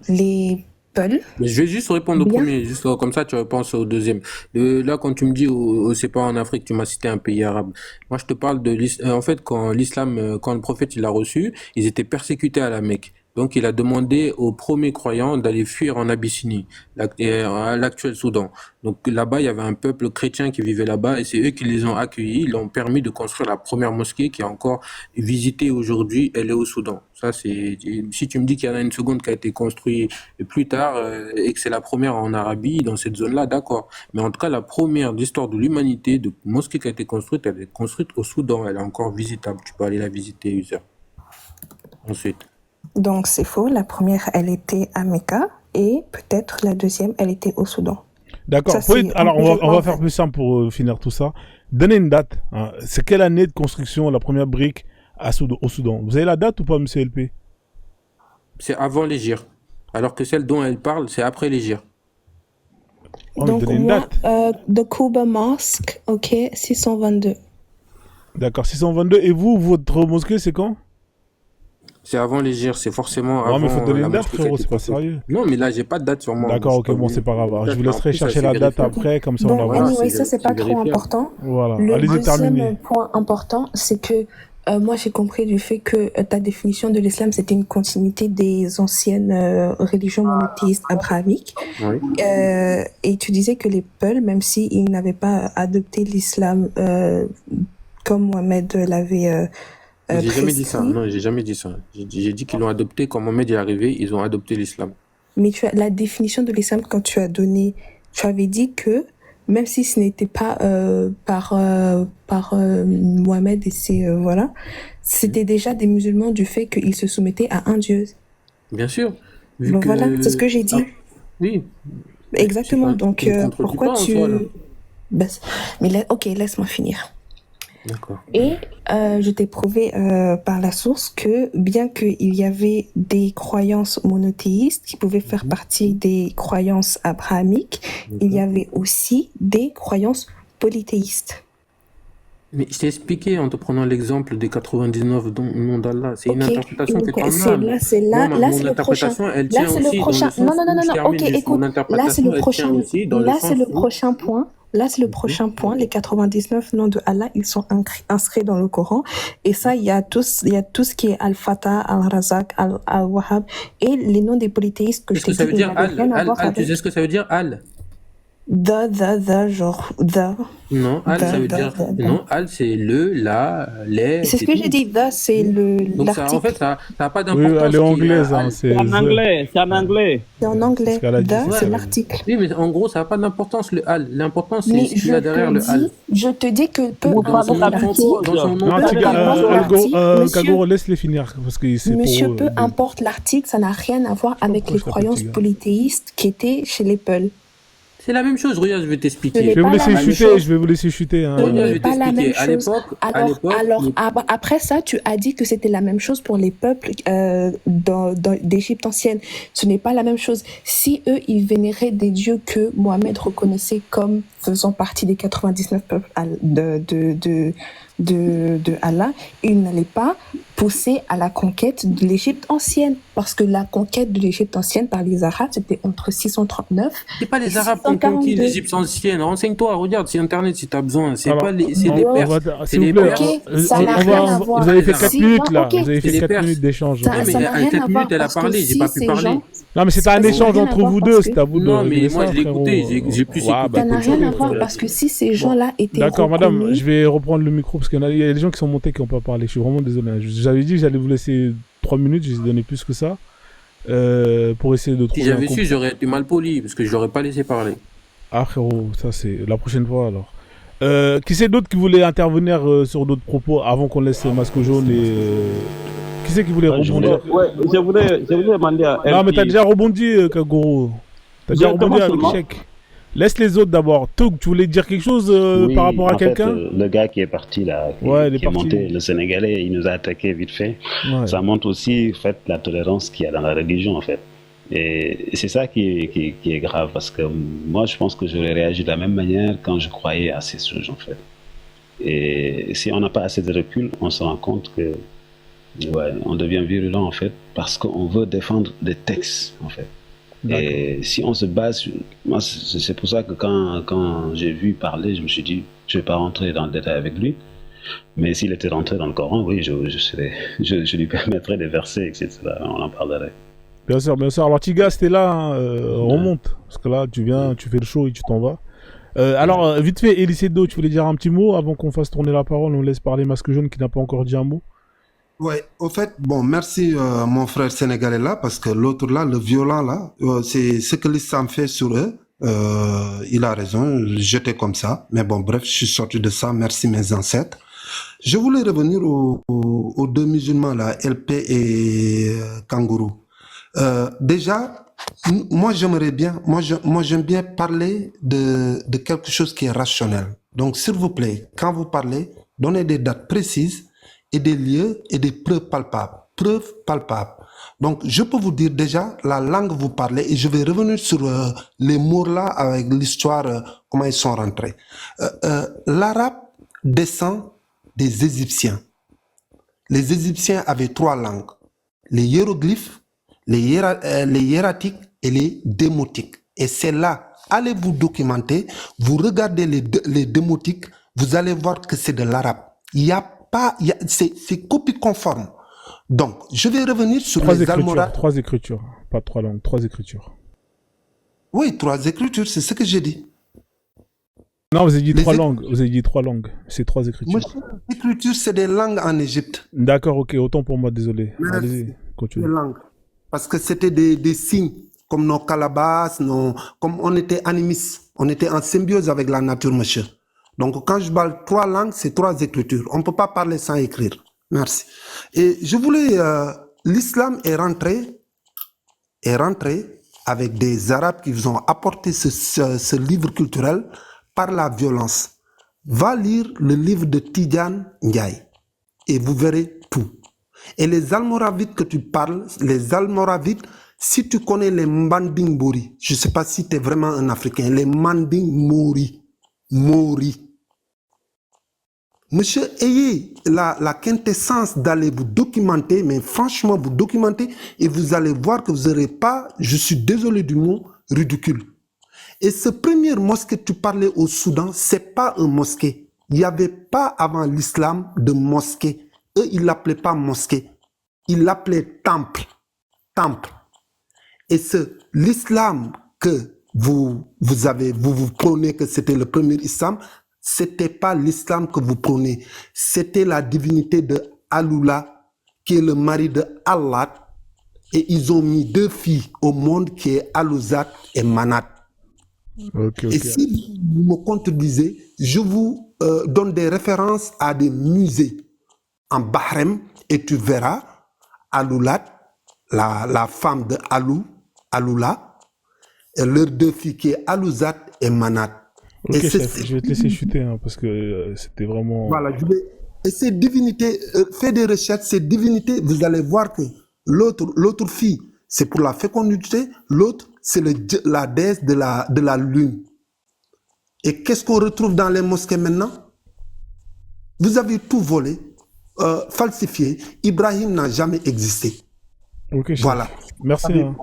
les Peuls. Mais je vais juste répondre au premier, juste comme ça tu réponds au deuxième. Là, quand tu me dis c'est pas en Afrique, tu m'as cité un pays arabe. Moi, je te parle de en fait, quand le prophète il l'a reçu, ils étaient persécutés à la Mecque. Donc, il a demandé aux premiers croyants d'aller fuir en Abyssinie, à l'actuel Soudan. Donc, là-bas, il y avait un peuple chrétien qui vivait là-bas et c'est eux qui les ont accueillis. Ils ont permis de construire la première mosquée qui est encore visitée aujourd'hui. Elle est au Soudan. Ça, si tu me dis qu'il y en a une seconde qui a été construite plus tard et que c'est la première en Arabie, dans cette zone-là, d'accord. Mais en tout cas, la première d'histoire de l'humanité, de mosquée qui a été construite, elle est construite au Soudan. Elle est encore visitable. Tu peux aller la visiter, User. Ensuite. Donc c'est faux. La première, elle était à Mecca et peut-être la deuxième, elle était au Soudan. D'accord. Ça, c'est Alors, on va en faire fait. plus simple pour finir tout ça. Donnez une date. Hein. C'est quelle année de construction la première brique au Soudan? Vous avez la date ou pas, monsieur LP? C'est avant l'Hégire. Alors que celle dont elle parle, c'est après l'Hégire. Oh, mais Donc donnez une moi, date. The Kuba Mosque, ok, 622. D'accord, 622. Et vous, votre mosquée, c'est quand? C'est avant l'Hégire, c'est forcément Non, mais faut avant donner la une date, mosquée qui a frérot, été c'est pas construite. sérieux. Non, mais là, j'ai pas de date sur moi. D'accord, Je ok, suis bon, pas c'est pas grave. Alors, je vous venu- laisserai En plus, ça, chercher c'est la date vérifiable. après, comme ça on Bon, avance. Voilà, anyway, c'est ça, c'est pas c'est trop vérifiable. important. Voilà, Le allez-y, terminez. deuxième point important, c'est que moi, j'ai compris du fait que ta définition de l'islam, c'était une continuité des anciennes religions monothéistes abrahamiques. Oui. Et tu disais que les Peuls, même s'ils n'avaient pas adopté l'islam comme Mohamed l'avait J'ai jamais dit ça. prescrit, Non, j'ai jamais dit ça. J'ai dit qu'ils l'ont adopté quand Mohamed est arrivé, ils ont adopté l'islam. mais la définition de l'islam, quand tu as donné, tu avais dit que même si ce n'était pas par Mohamed et ses voilà, c'était déjà des musulmans du fait qu'ils se soumettaient à un dieu. Bien sûr. Vu Donc que... voilà, c'est ce que j'ai dit. Oui. Exactement. C'est pas- Donc tu ne contredis pourquoi pas en tu soi, là. Bah, mais ok, laisse-moi finir. D'accord. Et je t'ai prouvé par la source que bien qu'il y avait des croyances monothéistes qui pouvaient faire partie des croyances abrahamiques, il y avait aussi des croyances polythéistes. Mais je t'ai expliqué en te prenant l'exemple des 99 noms d'Allah. C'est une Ok, interprétation que donc tu en c'est as. là, c'est Moi, là, là mon c'est le prochain. interprétation, elle Là tient c'est le aussi dans prochain. le sens Non, non, où non, non, je non. termine Ok, juste écoute. mon Là c'est interprétation, le elle tient prochain. aussi dans le Là c'est sens le où... prochain point. Là c'est le prochain point. Les 99 noms de Allah, ils sont inscrits dans le Coran. Et ça, il y a tout ce qui est Al-Fatah, Al-Razak, Al-Wahhab et les noms des polythéistes que je Qu'est-ce que t'ai ça dit, veut ils dire n'avaient rien à voir Tu avec sais ce que ça veut dire Al? genre the. Non, Al, ça veut dire... Non, Al, c'est le, la, les, C'est ce c'est que tout. j'ai dit. The, c'est Donc ça, en l'article. fait, ça n'a pas Oui, d'importance. elle est qu'il y a anglaise, hein, Al. c'est C'est en The. anglais, c'est en anglais. C'est en C'est ce anglais. qu'elle a dit, The, c'est c'est ça. l'article. Oui, mais en gros, ça n'a pas d'importance le Al. L'importance, c'est Mais ce qu'il y a derrière le Al. je te dis que peu Vous Dans parlez son de la nom même importe propre, chose. dans son nom Non, peu propre, Tiga, il y a importe Al. l'article, monsieur, Kagoro, laisse-les finir, parce que c'est monsieur, pour... peu importe l'article, ça n'a rien à voir avec pourquoi les je t'appelle croyances Tiga. polythéistes qui étaient chez les Peuls. C'est la même chose, regarde, je vais Ce t'expliquer. n'est Je vais vous pas la laisser même chuter, chose. je vais vous laisser chuter. Hein. Ce Regarde, je n'est vais pas la même t'expliquer. À chose. l'époque, Alors, après ça, tu as dit que c'était la même chose pour les peuples d'Égypte ancienne. Ce n'est pas la même chose. Si eux, ils vénéraient des dieux que Mohamed reconnaissait comme faisant partie des 99 peuples de Allah, ils n'allaient pas pousser à la conquête de l'Égypte ancienne. Parce que la conquête de l'Égypte ancienne par les Arabes, c'était entre 639 c'est pas et les Arabes qui ont conquis 642. l'Égypte ancienne. Renseigne-toi, regarde sur Internet si tu as besoin. C'est Alors, pas les, c'est les on Perses. va, C'est s'il vous les plaît, Perses. Ok, ça n'a rien à voir. vous avez fait Si, 4 minutes là, ok. vous avez C'est fait les 4 Perses. minutes d'échange. Ça Ouais, mais n'a à rien 4 à minutes, voir elle a parce que parlé, j'ai si pas pu ces parler. gens... Non, mais c'était un Ça n'a échange rien à entre voir vous parce deux, que... c'est à vous de Non, mais régler moi, ça, je l'ai frérot. écouté, j'ai plus Ouais, bah, écouté Ça n'a que rien toi. à voir parce que si ces gens-là étaient D'accord, madame, reconnus... je vais reprendre le micro parce qu'il y a des gens qui sont montés qui n'ont pas parlé. Je suis vraiment désolé. J'avais dit que j'allais vous laisser 3 minutes, je vous ai donné plus que ça pour essayer de Si trouver un j'avais compromis. su, j'aurais été mal poli, parce que je l'aurais pas laissé parler. Ah frérot, ça c'est la prochaine fois alors. Qui c'est d'autre qui voulait intervenir sur d'autres propos avant qu'on laisse Masque Jaune et... Qui c'est qui voulait rebondir? Je voulais demander à Non mais LP. t'as déjà rebondi Kagoro. T'as déjà rebondi Comment avec seulement Chèque. Laisse les autres d'abord. Toug, tu voulais dire quelque chose Oui, par rapport à en fait, quelqu'un? le gars qui est parti là, Ouais, il est qui est parti. monté, le Sénégalais, il nous a attaqué vite fait. Ouais. Ça montre aussi en fait, la tolérance qu'il y a dans la religion en fait. Et c'est ça qui est grave parce que moi je pense que j'aurais réagi de la même manière quand je croyais à ces choses en fait. Et si on n'a pas assez de recul, on se rend compte que ouais, on devient virulent en fait parce qu'on veut défendre des textes en fait. Et si on se base, moi c'est pour ça que quand j'ai vu parler, je me suis dit je vais pas rentrer dans le détail avec lui. Mais s'il était rentré dans le Coran, oui, je lui permettrais des versets, etc. On en parlerait. Bien sûr, bien sûr. Alors Tiga, c'était là, hein, remonte. Parce que là, tu viens, tu fais le show et tu t'en vas. Alors, vite fait, Elisedo, tu voulais dire un petit mot avant qu'on fasse tourner la parole? On laisse parler Masque Jaune qui n'a pas encore dit un mot. Ouais, au fait, bon, merci mon frère sénégalais là, parce que l'autre là, le violent là, c'est ce que l'islam fait sur eux. Il a raison, j'étais comme ça. Mais bon, bref, je suis sorti de ça, merci mes ancêtres. Je voulais revenir aux deux musulmans là, LP et Kangourou. Déjà, Moi, j'aimerais bien, moi, j'aime bien parler de quelque chose qui est rationnel. Donc, s'il vous plaît, quand vous parlez, donnez des dates précises et des lieux et des preuves palpables. Preuves palpables. Donc, je peux vous dire déjà la langue que vous parlez et je vais revenir sur les mots là avec l'histoire, comment ils sont rentrés. L'arabe descend des Égyptiens. Les Égyptiens avaient 3 langues. Les hiéroglyphes, les hiératiques et les démotiques. Et c'est là, allez vous documenter, vous regardez les démotiques, vous allez voir que c'est de l'arabe. Il y a pas, c'est copie conforme. Donc, je vais revenir sur les almoravides. 3 écritures, pas 3 langues, 3 écritures. Oui, 3 écritures, c'est ce que j'ai dit. Non, vous avez dit 3 langues. Vous avez dit 3 langues. C'est 3 écritures. Moi, les écritures, c'est des langues en Égypte. D'accord, ok. Autant pour moi, désolé. Allez-y, continuez. Des langues. Parce que c'était des signes, comme nos calabasses, comme on était animistes. On était en symbiose avec la nature, monsieur. Donc, quand je parle 3 langues, c'est 3 écritures. On ne peut pas parler sans écrire. Merci. Et je voulais... l'islam est rentré avec des Arabes qui vous ont apporté ce livre culturel par la violence. Va lire le livre de Tidjane Ndiaye et vous verrez tout. Et les Almoravides que tu parles, les Almoravides, si tu connais les Manding Mori, je ne sais pas si tu es vraiment un Africain, les Manding Mori. Monsieur, ayez la quintessence d'aller vous documenter, mais franchement vous documenter et vous allez voir que vous n'aurez pas, je suis désolé du mot, ridicule. Et ce premier mosquée que tu parlais au Soudan, c'est pas un mosquée. Il n'y avait pas avant l'islam de mosquée. Eux, ils l'appelaient pas mosquée. Ils l'appelaient temple. Temple. Et l'islam que vous prônez que c'était le premier islam, c'était pas l'islam que vous prônez. C'était la divinité de Alula, qui est le mari de Allah. Et ils ont mis 2 filles au monde qui est Alouzat et Manat. Okay. Et si vous me contredisez, je vous donne des références à des musées en Bahreïn et tu verras Aloulat, la femme de Aloula, et leurs 2 filles qui est Alouzat et Manat. Ok, chef, je vais te laisser chuter hein, parce que c'était vraiment... Voilà, et ces divinités, faites des recherches, ces divinités, vous allez voir que l'autre fille, c'est pour la fécondité, l'autre, c'est la déesse de la lune. Et qu'est-ce qu'on retrouve dans les mosquées maintenant? Vous avez tout volé, falsifié. Ibrahim n'a jamais existé. Ok, voilà. Merci. Hein.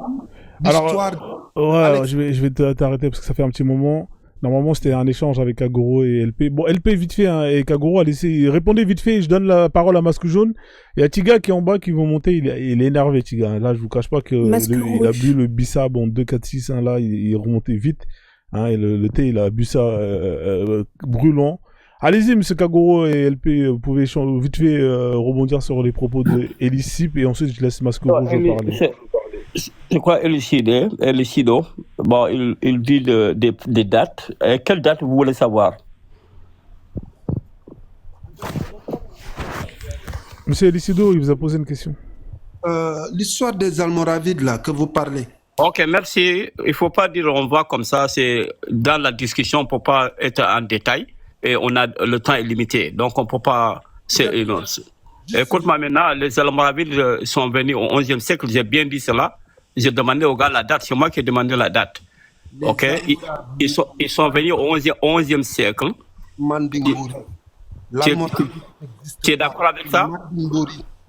Alors, ouais, je vais t'arrêter parce que ça fait un petit moment. Normalement, c'était un échange avec Kagoro et LP. Bon, LP, vite fait, hein, et Kagoro, répondez vite fait, je donne la parole à Masque Jaune. Il y a Tiga qui est en bas, qui vont monter, il est énervé, Tiga. Là, je vous cache pas qu'il a bu le Bissab en 2, 4, 6, hein, là, il est remonté vite. Hein, et le thé, il a bu ça brûlant. Allez-y, monsieur Kagoro et LP, vous pouvez vite fait rebondir sur les propos de Elisip, et ensuite, je laisse Masque Rouge parler. C'est quoi Elicido? Bon, il dit des dates. Quelle date vous voulez savoir? Monsieur Elicido, il vous a posé une question. L'histoire des Almoravides, là, que vous parlez. Ok, merci. Il ne faut pas dire on voit comme ça. C'est dans la discussion, on ne peut pas être en détail. Et le temps est limité. Donc, on ne peut pas... Écoute-moi maintenant, les Almoravides sont venus au XIe siècle. J'ai bien dit cela. J'ai demandé aux gars la date. C'est moi qui ai demandé la date. Ok, ils sont venus au XIe siècle. Tu es d'accord avec ça? Il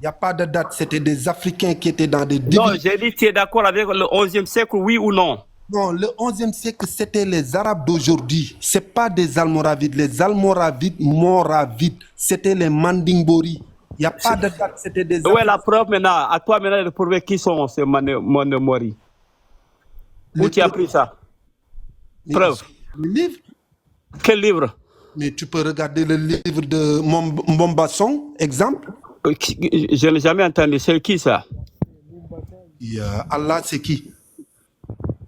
n'y a pas de date. C'était des Africains qui étaient dans des... Non, j'ai dit, tu es d'accord avec le XIe siècle, oui ou non? Non, le XIe siècle, c'était les Arabes d'aujourd'hui. Ce n'est pas des Almoravides. Les Almoravides, Moravides, c'était les Mandingbori. Il n'y a pas de date, c'était des... Où est la preuve maintenant? À toi maintenant de prouver qui sont ces Mandingbori. Où tu as pris ça? Preuve. Le livre? Quel livre? Mais tu peux regarder le livre de Mbombason, exemple. Je n'ai jamais entendu. C'est qui ça? Allah, c'est qui?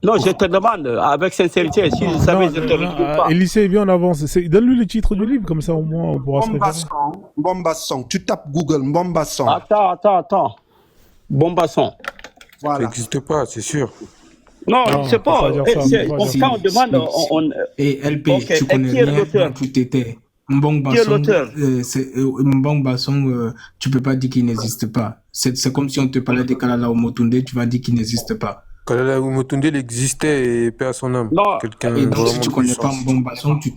Non, je te demande, avec sincérité, si je savais, je te le dis pas. Élysée, viens en avance. Donne-lui le titre du livre, comme ça au moins on pourra se référer. Mbombason, tu tapes Google, Mbombason. Attends. Mbombason. Voilà. Ça n'existe pas, c'est sûr. Non, Non, c'est on peut pas pas. dire ça. On peut pas dire ça. Quand on demande, Et LP, ok, tu et connais qui est rien, l'auteur? donc tu t'étais. Mbong Qui est Bassong, l'auteur? Mbong Bassong, tu peux pas dire qu'il n'existe pas. C'est comme si on te parlait de Kalala Omotunde, tu vas dire qu'il n'existe pas. Kalala Umutunde, il existait et paix à son âme. Non, Quelqu'un Et donc, si vraiment tu de connais pas puissance. Mbong Bassong, tu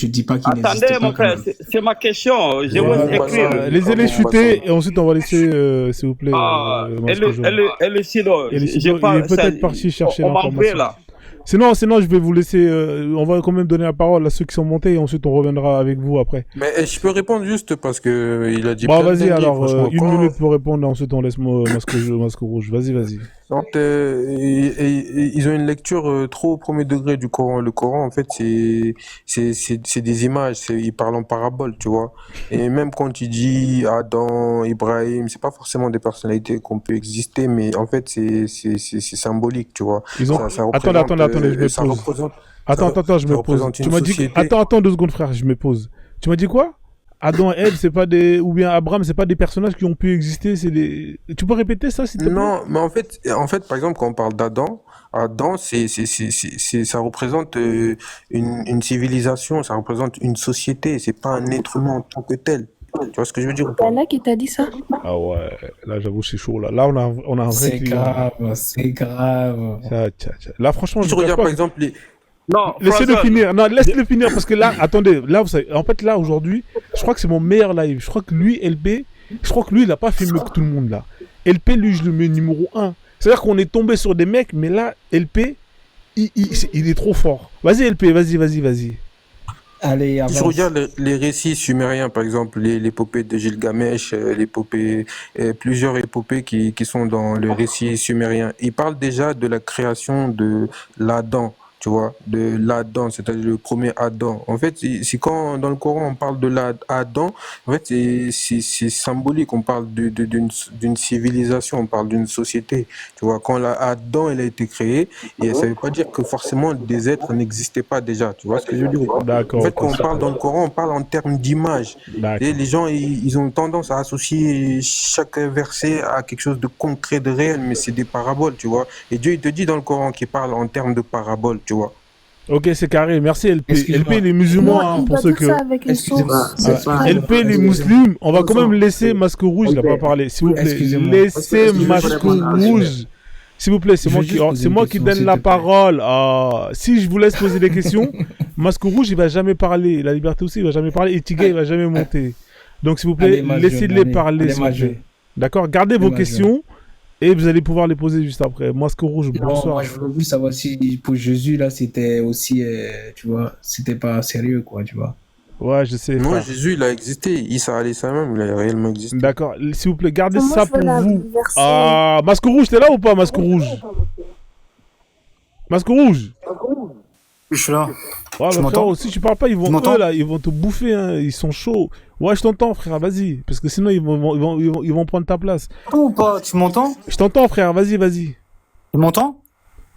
dis pas qu'il attendez, n'existe pas mon quand frère, même. c'est ma question. Je Ouais, vais bah, écrire. ça, Laissez-les bon, chuter et ensuite on va laisser, s'il vous plaît, Ah, Masque Jaune. elle est sinon, Et les j'ai sinon, il pas, est ça, peut-être parti chercher on m'a envoyé l'information. là. Sinon, je vais vous laisser. On va quand même donner la parole à ceux qui sont montés et ensuite on reviendra avec vous après. Mais je peux répondre juste parce que il a dit Bon, plein de vas-y dingueries, alors, franchement. une Quand, minute pour répondre, ensuite on laisse Masque Rouge. Vas-y. quand, ils ont une lecture trop au premier degré du Coran. Le Coran, en fait, c'est des images, ils parlent en parabole, tu vois. Et même quand il dit Adam, Ibrahim, c'est pas forcément des personnalités qu'on peut exister, mais en fait, c'est symbolique, tu vois. Ils ont. Ça Attendez, représente, je me ça pose. représente, Attends, je ça me pose. représente Tu une m'as dit. société. Attends 2 secondes, frère, je me pose. Tu m'as dit quoi? Adam et Ève, c'est pas des. Ou bien Abraham, c'est pas des personnages qui ont pu exister, c'est des. Tu peux répéter ça, s'il te plaît? Non, mais en fait, par exemple, quand on parle d'Adam, ça représente une civilisation, ça représente une société, c'est pas un être humain en tant que tel. Tu vois ce que je veux dire ou C'est pas? là qui t'a dit ça? Ah ouais, là j'avoue c'est chaud là. Là on a un vrai C'est client. grave, c'est grave. Tiens. Là franchement Si je tu vous cache regardes pas. par exemple les... Non, Laissez-le François, finir. Non, laisse-le finir parce que là, attendez, là vous savez, en fait là aujourd'hui, je crois que c'est mon meilleur live. Je crois que lui, LP, il a pas fait mieux que tout le monde là. LP lui je le mets numéro 1. C'est-à-dire qu'on est tombé sur des mecs, mais là LP, il est trop fort. Vas-y LP, vas-y. Allez, Si tu avance. regardes les récits sumériens, par exemple, l'épopée de Gilgamesh, plusieurs épopées qui sont dans le récit sumérien, ils parlent déjà de la création de l'Adam, tu vois, de l'Adam, c'est-à-dire le premier Adam. En fait, c'est quand dans le Coran on parle de l'Adam, en fait, c'est symbolique, on parle d'une civilisation, on parle d'une société, tu vois. Quand l'Adam, elle a été créée, et ça veut pas dire que forcément des êtres n'existaient pas déjà, tu vois ce que je veux dire ou pas? En D'accord. fait, quand on parle dans le Coran, on parle en termes d'image. D'accord. Et les gens, ils ont tendance à associer chaque verset à quelque chose de concret, de réel, mais c'est des paraboles, tu vois. Et Dieu, il te dit dans le Coran qu'il parle en termes de paraboles, tu vois. Ok, c'est carré. Merci LP. Excuse-moi. LP les musulmans, Non, hein, il pour doit ceux dire que. ça avec une Excusez-moi. source. LP les musulmans, on va quand même laisser Masque Rouge, il a pas parlé. S'il vous plaît, Excusez-moi. laissez Je Masque répondre à Rouge. S'il vous plaît, c'est Je moi veux qui, juste poser c'est une moi qui question, donne s'il la te plaît. parole. Si je vous laisse poser des questions, Masque Rouge, il va jamais parler. La liberté aussi, il va jamais parler. Et Tiga, il va jamais monter. Donc, s'il vous plaît, Allez, Masque laissez-les Jaune, parler, allez, s'il vous Masque plaît. Jaune. D'accord? Gardez Allez, vos Masque questions et vous allez pouvoir les poser juste après. Masque Rouge, Non, bonsoir. moi je voulais juste savoir si pour Jésus là c'était aussi, tu vois, c'était pas sérieux quoi, tu vois. Ouais, je sais. Non, frère. Jésus, il a existé. Issa alayhi salam, il a réellement existé. D'accord. S'il vous plaît, gardez Moi, ça je veux pour la vous. version- Masque Rouge, t'es là ou pas, Masque Rouge? Masque Rouge? Je suis là. Ouais, Tu mais m'entends? frérot, si tu parles pas, Tu m'entends? eux, là, ils vont te bouffer, hein, ils sont chauds. Ouais, je t'entends, frère, vas-y. Parce que sinon, ils vont prendre ta place. Ou pas? Tu m'entends? Je t'entends, frère, vas-y. Tu m'entends?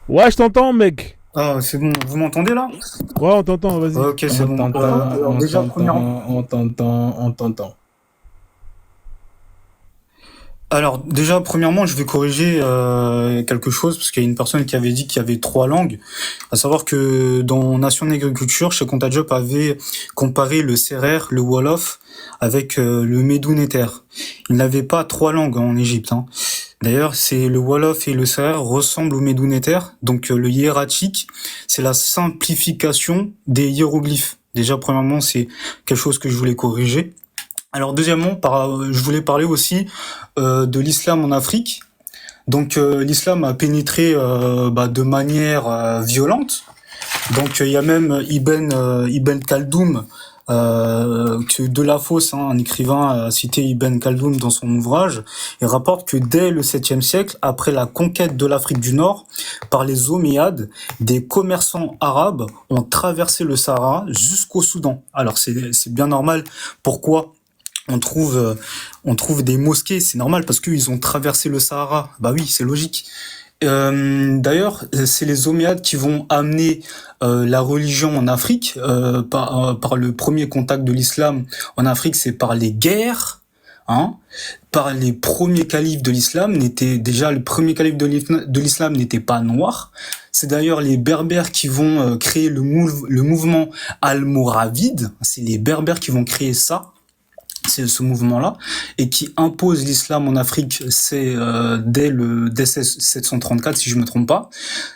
Ouais, je t'entends, mec. Ah, c'est bon. Vous m'entendez là? Ouais, on t'entend, vas-y. Ok, c'est bon. Alors, déjà, premièrement. On t'entend. Alors, déjà, premièrement, je vais corriger quelque chose, parce qu'il y a une personne qui avait dit qu'il y avait 3 langues. À savoir que dans Nation d'Agriculture, Cheikh Anta Diop avait comparé le Serer, le Wolof, avec le Médounéter. Il n'avait pas 3 langues en Égypte. Hein. D'ailleurs, c'est le Wolof et le Serer ressemblent au Médounéter. Donc, le hiératique, c'est la simplification des hiéroglyphes. Déjà, premièrement, c'est quelque chose que je voulais corriger. Alors deuxièmement, je voulais parler aussi de l'islam en Afrique. Donc l'islam a pénétré de manière violente. Donc il y a même Ibn Khaldoun, de la fosse, un écrivain a cité Ibn Khaldoun dans son ouvrage, et rapporte que dès le 7e siècle, après la conquête de l'Afrique du Nord par les Omeyyades, des commerçants arabes ont traversé le Sahara jusqu'au Soudan. Alors c'est bien normal. Pourquoi on trouve des mosquées, c'est normal parce qu'ils ont traversé le Sahara. Bah oui, c'est logique. D'ailleurs, c'est les Omeyyades qui vont amener la religion en Afrique par le premier contact de l'islam en Afrique, c'est par les guerres. hein, par les premiers califes de l'islam le premier calife de l'islam n'était pas noir. C'est d'ailleurs les Berbères qui vont créer le mouvement almoravide. C'est les Berbères qui vont créer ça. C'est ce mouvement-là, et qui impose l'islam en Afrique, c'est dès 734, si je me trompe pas.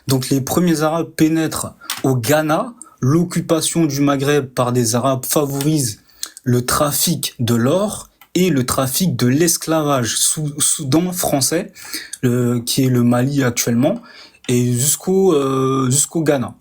Donc les premiers Arabes pénètrent au Ghana. L'occupation du Maghreb par des Arabes favorise le trafic de l'or et le trafic de l'esclavage Soudan français, qui est le Mali actuellement, et jusqu'au Ghana.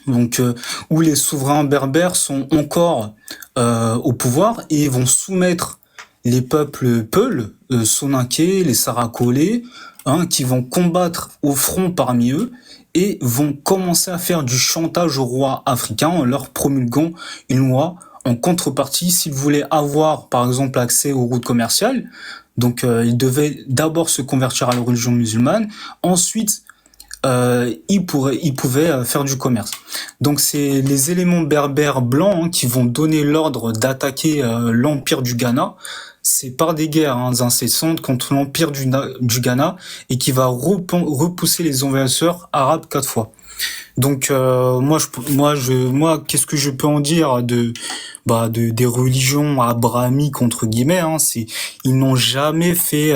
Donc où les souverains berbères sont encore au pouvoir et vont soumettre les peuples Peuls, Soninké, les Sarakolais, hein, qui vont combattre au front parmi eux et vont commencer à faire du chantage aux rois africains en leur promulguant une loi en contrepartie s'ils voulaient avoir par exemple accès aux routes commerciales. Donc ils devaient d'abord se convertir à la religion musulmane, ensuite ils pouvaient faire du commerce. Donc c'est les éléments berbères blancs, hein, qui vont donner l'ordre d'attaquer l'empire du Ghana. C'est par des guerres incessantes contre l'empire du Ghana et qui va repousser les envahisseurs arabes 4 fois. Donc moi, qu'est-ce que je peux en dire des religions abrahamiques entre guillemets, hein, ils n'ont jamais fait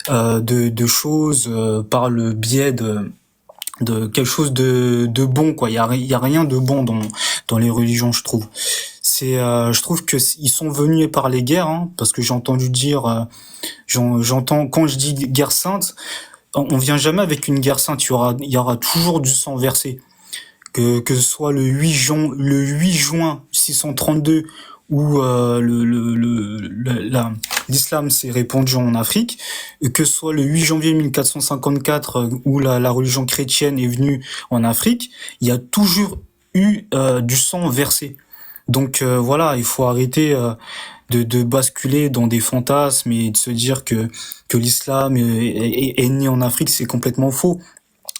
de choses par le biais de quelque chose de bon, quoi. Il y a rien de bon dans les religions, je trouve. Je trouve que ils sont venus par les guerres, hein, parce que j'ai entendu dire, j'entends quand je dis guerre sainte, on vient jamais avec une guerre sainte. Il y aura toujours du sang versé, que ce soit le 8 juin 632 où l'islam s'est répandu en Afrique, que ce soit le 8 janvier 1454 où la religion chrétienne est venue en Afrique, il y a toujours eu du sang versé. Donc voilà, il faut arrêter de basculer dans des fantasmes et de se dire que l'islam est né en Afrique. C'est complètement faux.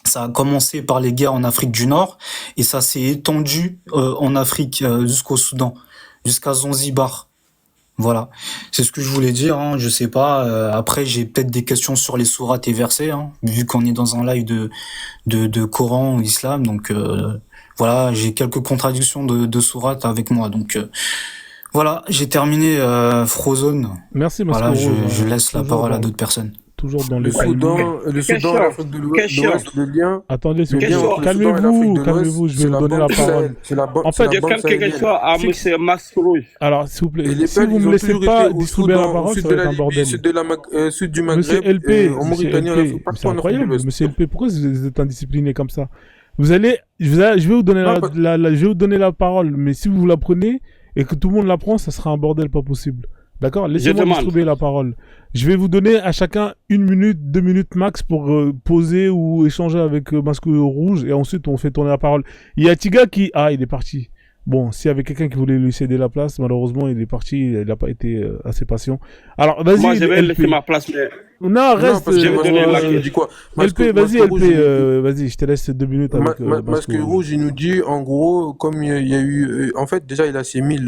Ça a commencé par les guerres en Afrique du Nord et ça s'est étendu en Afrique jusqu'au Soudan, jusqu'à Zanzibar. Voilà, c'est ce que je voulais dire, hein. Je sais pas, après j'ai peut-être des questions sur les sourates et versets, hein, vu qu'on est dans un live de Coran ou Islam, donc voilà, j'ai quelques contradictions de sourates avec moi, donc voilà, j'ai terminé Frozone. Merci, voilà, je laisse la parole à d'autres personnes. Toujours dans le Soudan, l'Afrique de l'Ouest, le lien. Attendez, calmez-vous, je vais vous donner la parole. En fait, j'ai quelques questions à M. Masrouj. Alors, s'il vous plaît, si vous ne me laissez pas distribuer la parole, ça va être un bordel. Sud du Maghreb, Monsieur LP, en Mauritanie, en Afrique, c'est incroyable, Monsieur LP, pourquoi vous êtes indiscipliné comme ça? Je vais vous donner la parole, mais si vous la prenez et que tout le monde la prend, ça sera un bordel pas possible. D'accord? Laissez-moi distribuer la parole. Je vais vous donner à chacun 1 minute, 2 minutes max pour poser ou échanger avec Masque Rouge et ensuite on fait tourner la parole. Il y a Tiga qui... Ah, il est parti. Bon, s'il y avait quelqu'un qui voulait lui céder la place, malheureusement, il est parti, il n'a pas été assez patient. Alors, vas-y. Moi, je vais laisser ma place, mais... Non, reste. Je vais donner la dit quoi? LP, vas-y, vas-y, je te laisse 2 minutes avec Masque Rouge, il nous dit, en gros, comme il y a eu... En fait, déjà, il a assimile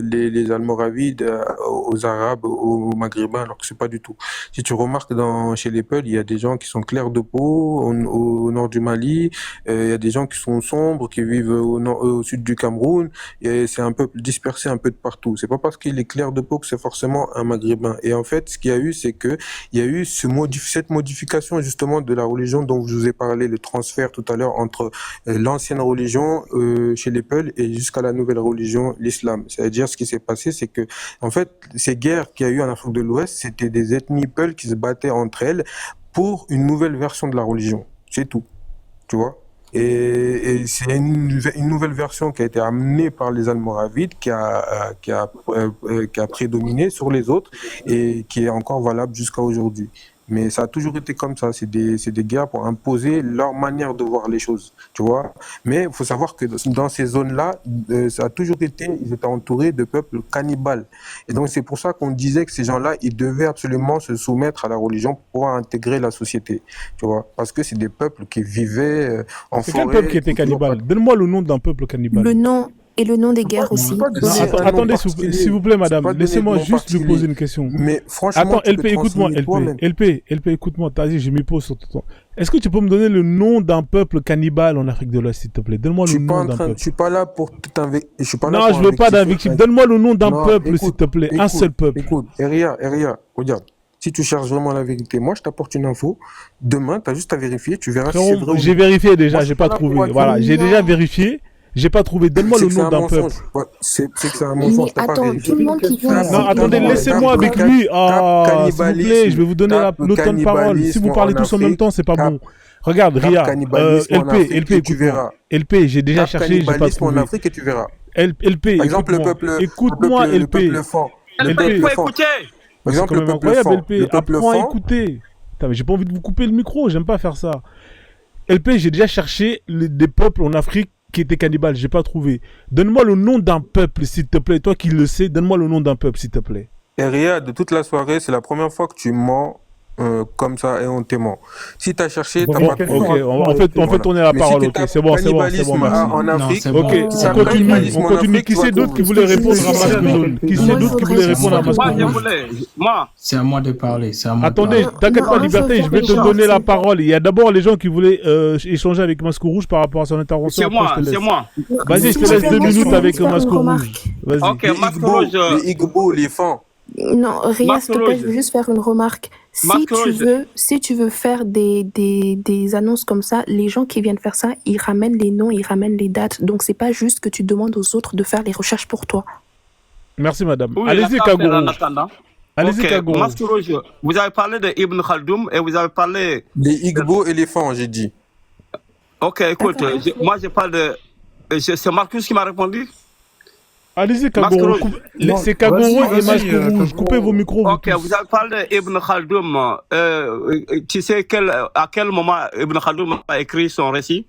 les Almoravides aux Arabes, aux Maghrébins, alors que c'est pas du tout. Si tu remarques chez les Peuls, il y a des gens qui sont clairs de peau au nord du Mali, il y a des gens qui sont sombres, qui vivent au sud du Cameroun, et c'est un peuple dispersé un peu de partout. C'est pas parce qu'il est clair de peau que c'est forcément un Maghrébin. Et en fait, ce qu'il y a eu, c'est que il y a eu cette modification justement de la religion dont je vous ai parlé, le transfert tout à l'heure entre l'ancienne religion chez les Peuls et jusqu'à la nouvelle religion, l'islam. C'est-à-dire, ce qui s'est passé, c'est que en fait, ces guerres qu'il y a eu en Afrique de l'Ouest, c'était des ethnies Peuls qui se battaient entre elles pour une nouvelle version de la religion. C'est tout. Tu vois? Et c'est une nouvelle version qui a été amenée par les Almoravides qui a prédominé sur les autres et qui est encore valable jusqu'à aujourd'hui. Mais ça a toujours été comme ça, c'est des guerres pour imposer leur manière de voir les choses, tu vois. Mais il faut savoir que dans ces zones-là, ça a toujours été, ils étaient entourés de peuples cannibales. Et donc c'est pour ça qu'on disait que ces gens-là, ils devaient absolument se soumettre à la religion pour pouvoir intégrer la société, tu vois. Parce que c'est des peuples qui vivaient en forêt. C'est quel peuple qui était cannibale? Donne-moi le nom d'un peuple cannibale. Le nom Et le nom des guerres aussi. Attendez, s'il vous plaît, madame. Laissez-moi juste lui poser une question. Mais franchement, attends, LP, écoute-moi. LP, écoute-moi. T'as dit, j'ai mis pause sur tout ton. Est-ce que tu peux me donner le nom d'un peuple cannibale en Afrique de l'Ouest, s'il te plaît? Donne-moi le nom d'un peuple. Je suis pas là pour t'invectiver. Non, je veux pas d'invective. Donne-moi le nom d'un peuple, s'il te plaît. Un seul peuple. Écoute, Eria, regarde. Si tu cherches vraiment la vérité, moi je t'apporte une info. Demain, tu as juste à vérifier, tu verras si c'est vrai. J'ai vérifié déjà, j'ai pas trouvé. Voilà, j'ai déjà vérifié. J'ai pas trouvé. Donne-moi le nom d'un peuple. C'est que c'est un mensonge. Mais attends, tout le monde qui vient. Non, attendez, laissez-moi avec lui. Ah, s'il vous plaît, je vais vous donner le temps de parole. Si vous parlez tous en même temps, c'est pas bon. Regarde, Ria, LP, écoute-moi. LP, j'ai déjà cherché, j'ai pas trouvé. En Afrique et tu verras. LP, par exemple, le peuple. Écoute-moi, LP. LP, faut écouter. Par exemple, le peuple incroyable, le peuple apprends à écouter. Putain, mais j'ai pas envie de vous couper le micro, j'aime pas faire ça. LP, j'ai déjà cherché des peuples en Afrique qui étaient cannibales, j'ai pas trouvé. Donne-moi le nom d'un peuple, s'il te plaît. Toi qui le sais, donne-moi le nom d'un peuple, s'il te plaît. Et Ria, de toute la soirée, c'est la première fois que tu mens comme ça et on te ment. Si tu as cherché, t'as pas trouvé. Ok, on fait tourner la parole. Ok, c'est bon, merci. En Afrique, ok, on continue. Qui c'est d'autre qui voulait répondre à Masculine? Qui c'est d'autre qui voulait répondre à Masculine? Moi, c'est à moi de parler. Attendez, t'inquiète pas, Liberté, je vais te donner la parole. Il y a d'abord les gens qui voulaient échanger avec Masque Rouge par rapport à son intervention. C'est moi. Vas-y, je te laisse 2 minutes avec Masque Rouge. Vas-y. Ok, Masque Rouge. Les Igbo, les Fans. Non, Ria, s'il te plaît, je veux juste faire une remarque. Si tu veux faire des annonces comme ça, les gens qui viennent faire ça, ils ramènent les noms, ils ramènent les dates. Donc, c'est pas juste que tu demandes aux autres de faire les recherches pour toi. Merci, madame. Oui, allez-y, Kagourou. Allez-y, Kagourou. Vous avez parlé de Ibn Khaldoum et vous avez parlé... Les Igbo et les Fans, j'ai dit. Ok, écoute, moi, je parle de... C'est Marcus qui m'a répondu. Allez-y, Kagourou. C'est Kagourou et Masque Rouge. Coupez vos micros. Ok, vous avez parlé d'Ibn Khaldoum. Tu sais à quel moment Ibn Khaldoum a écrit son récit?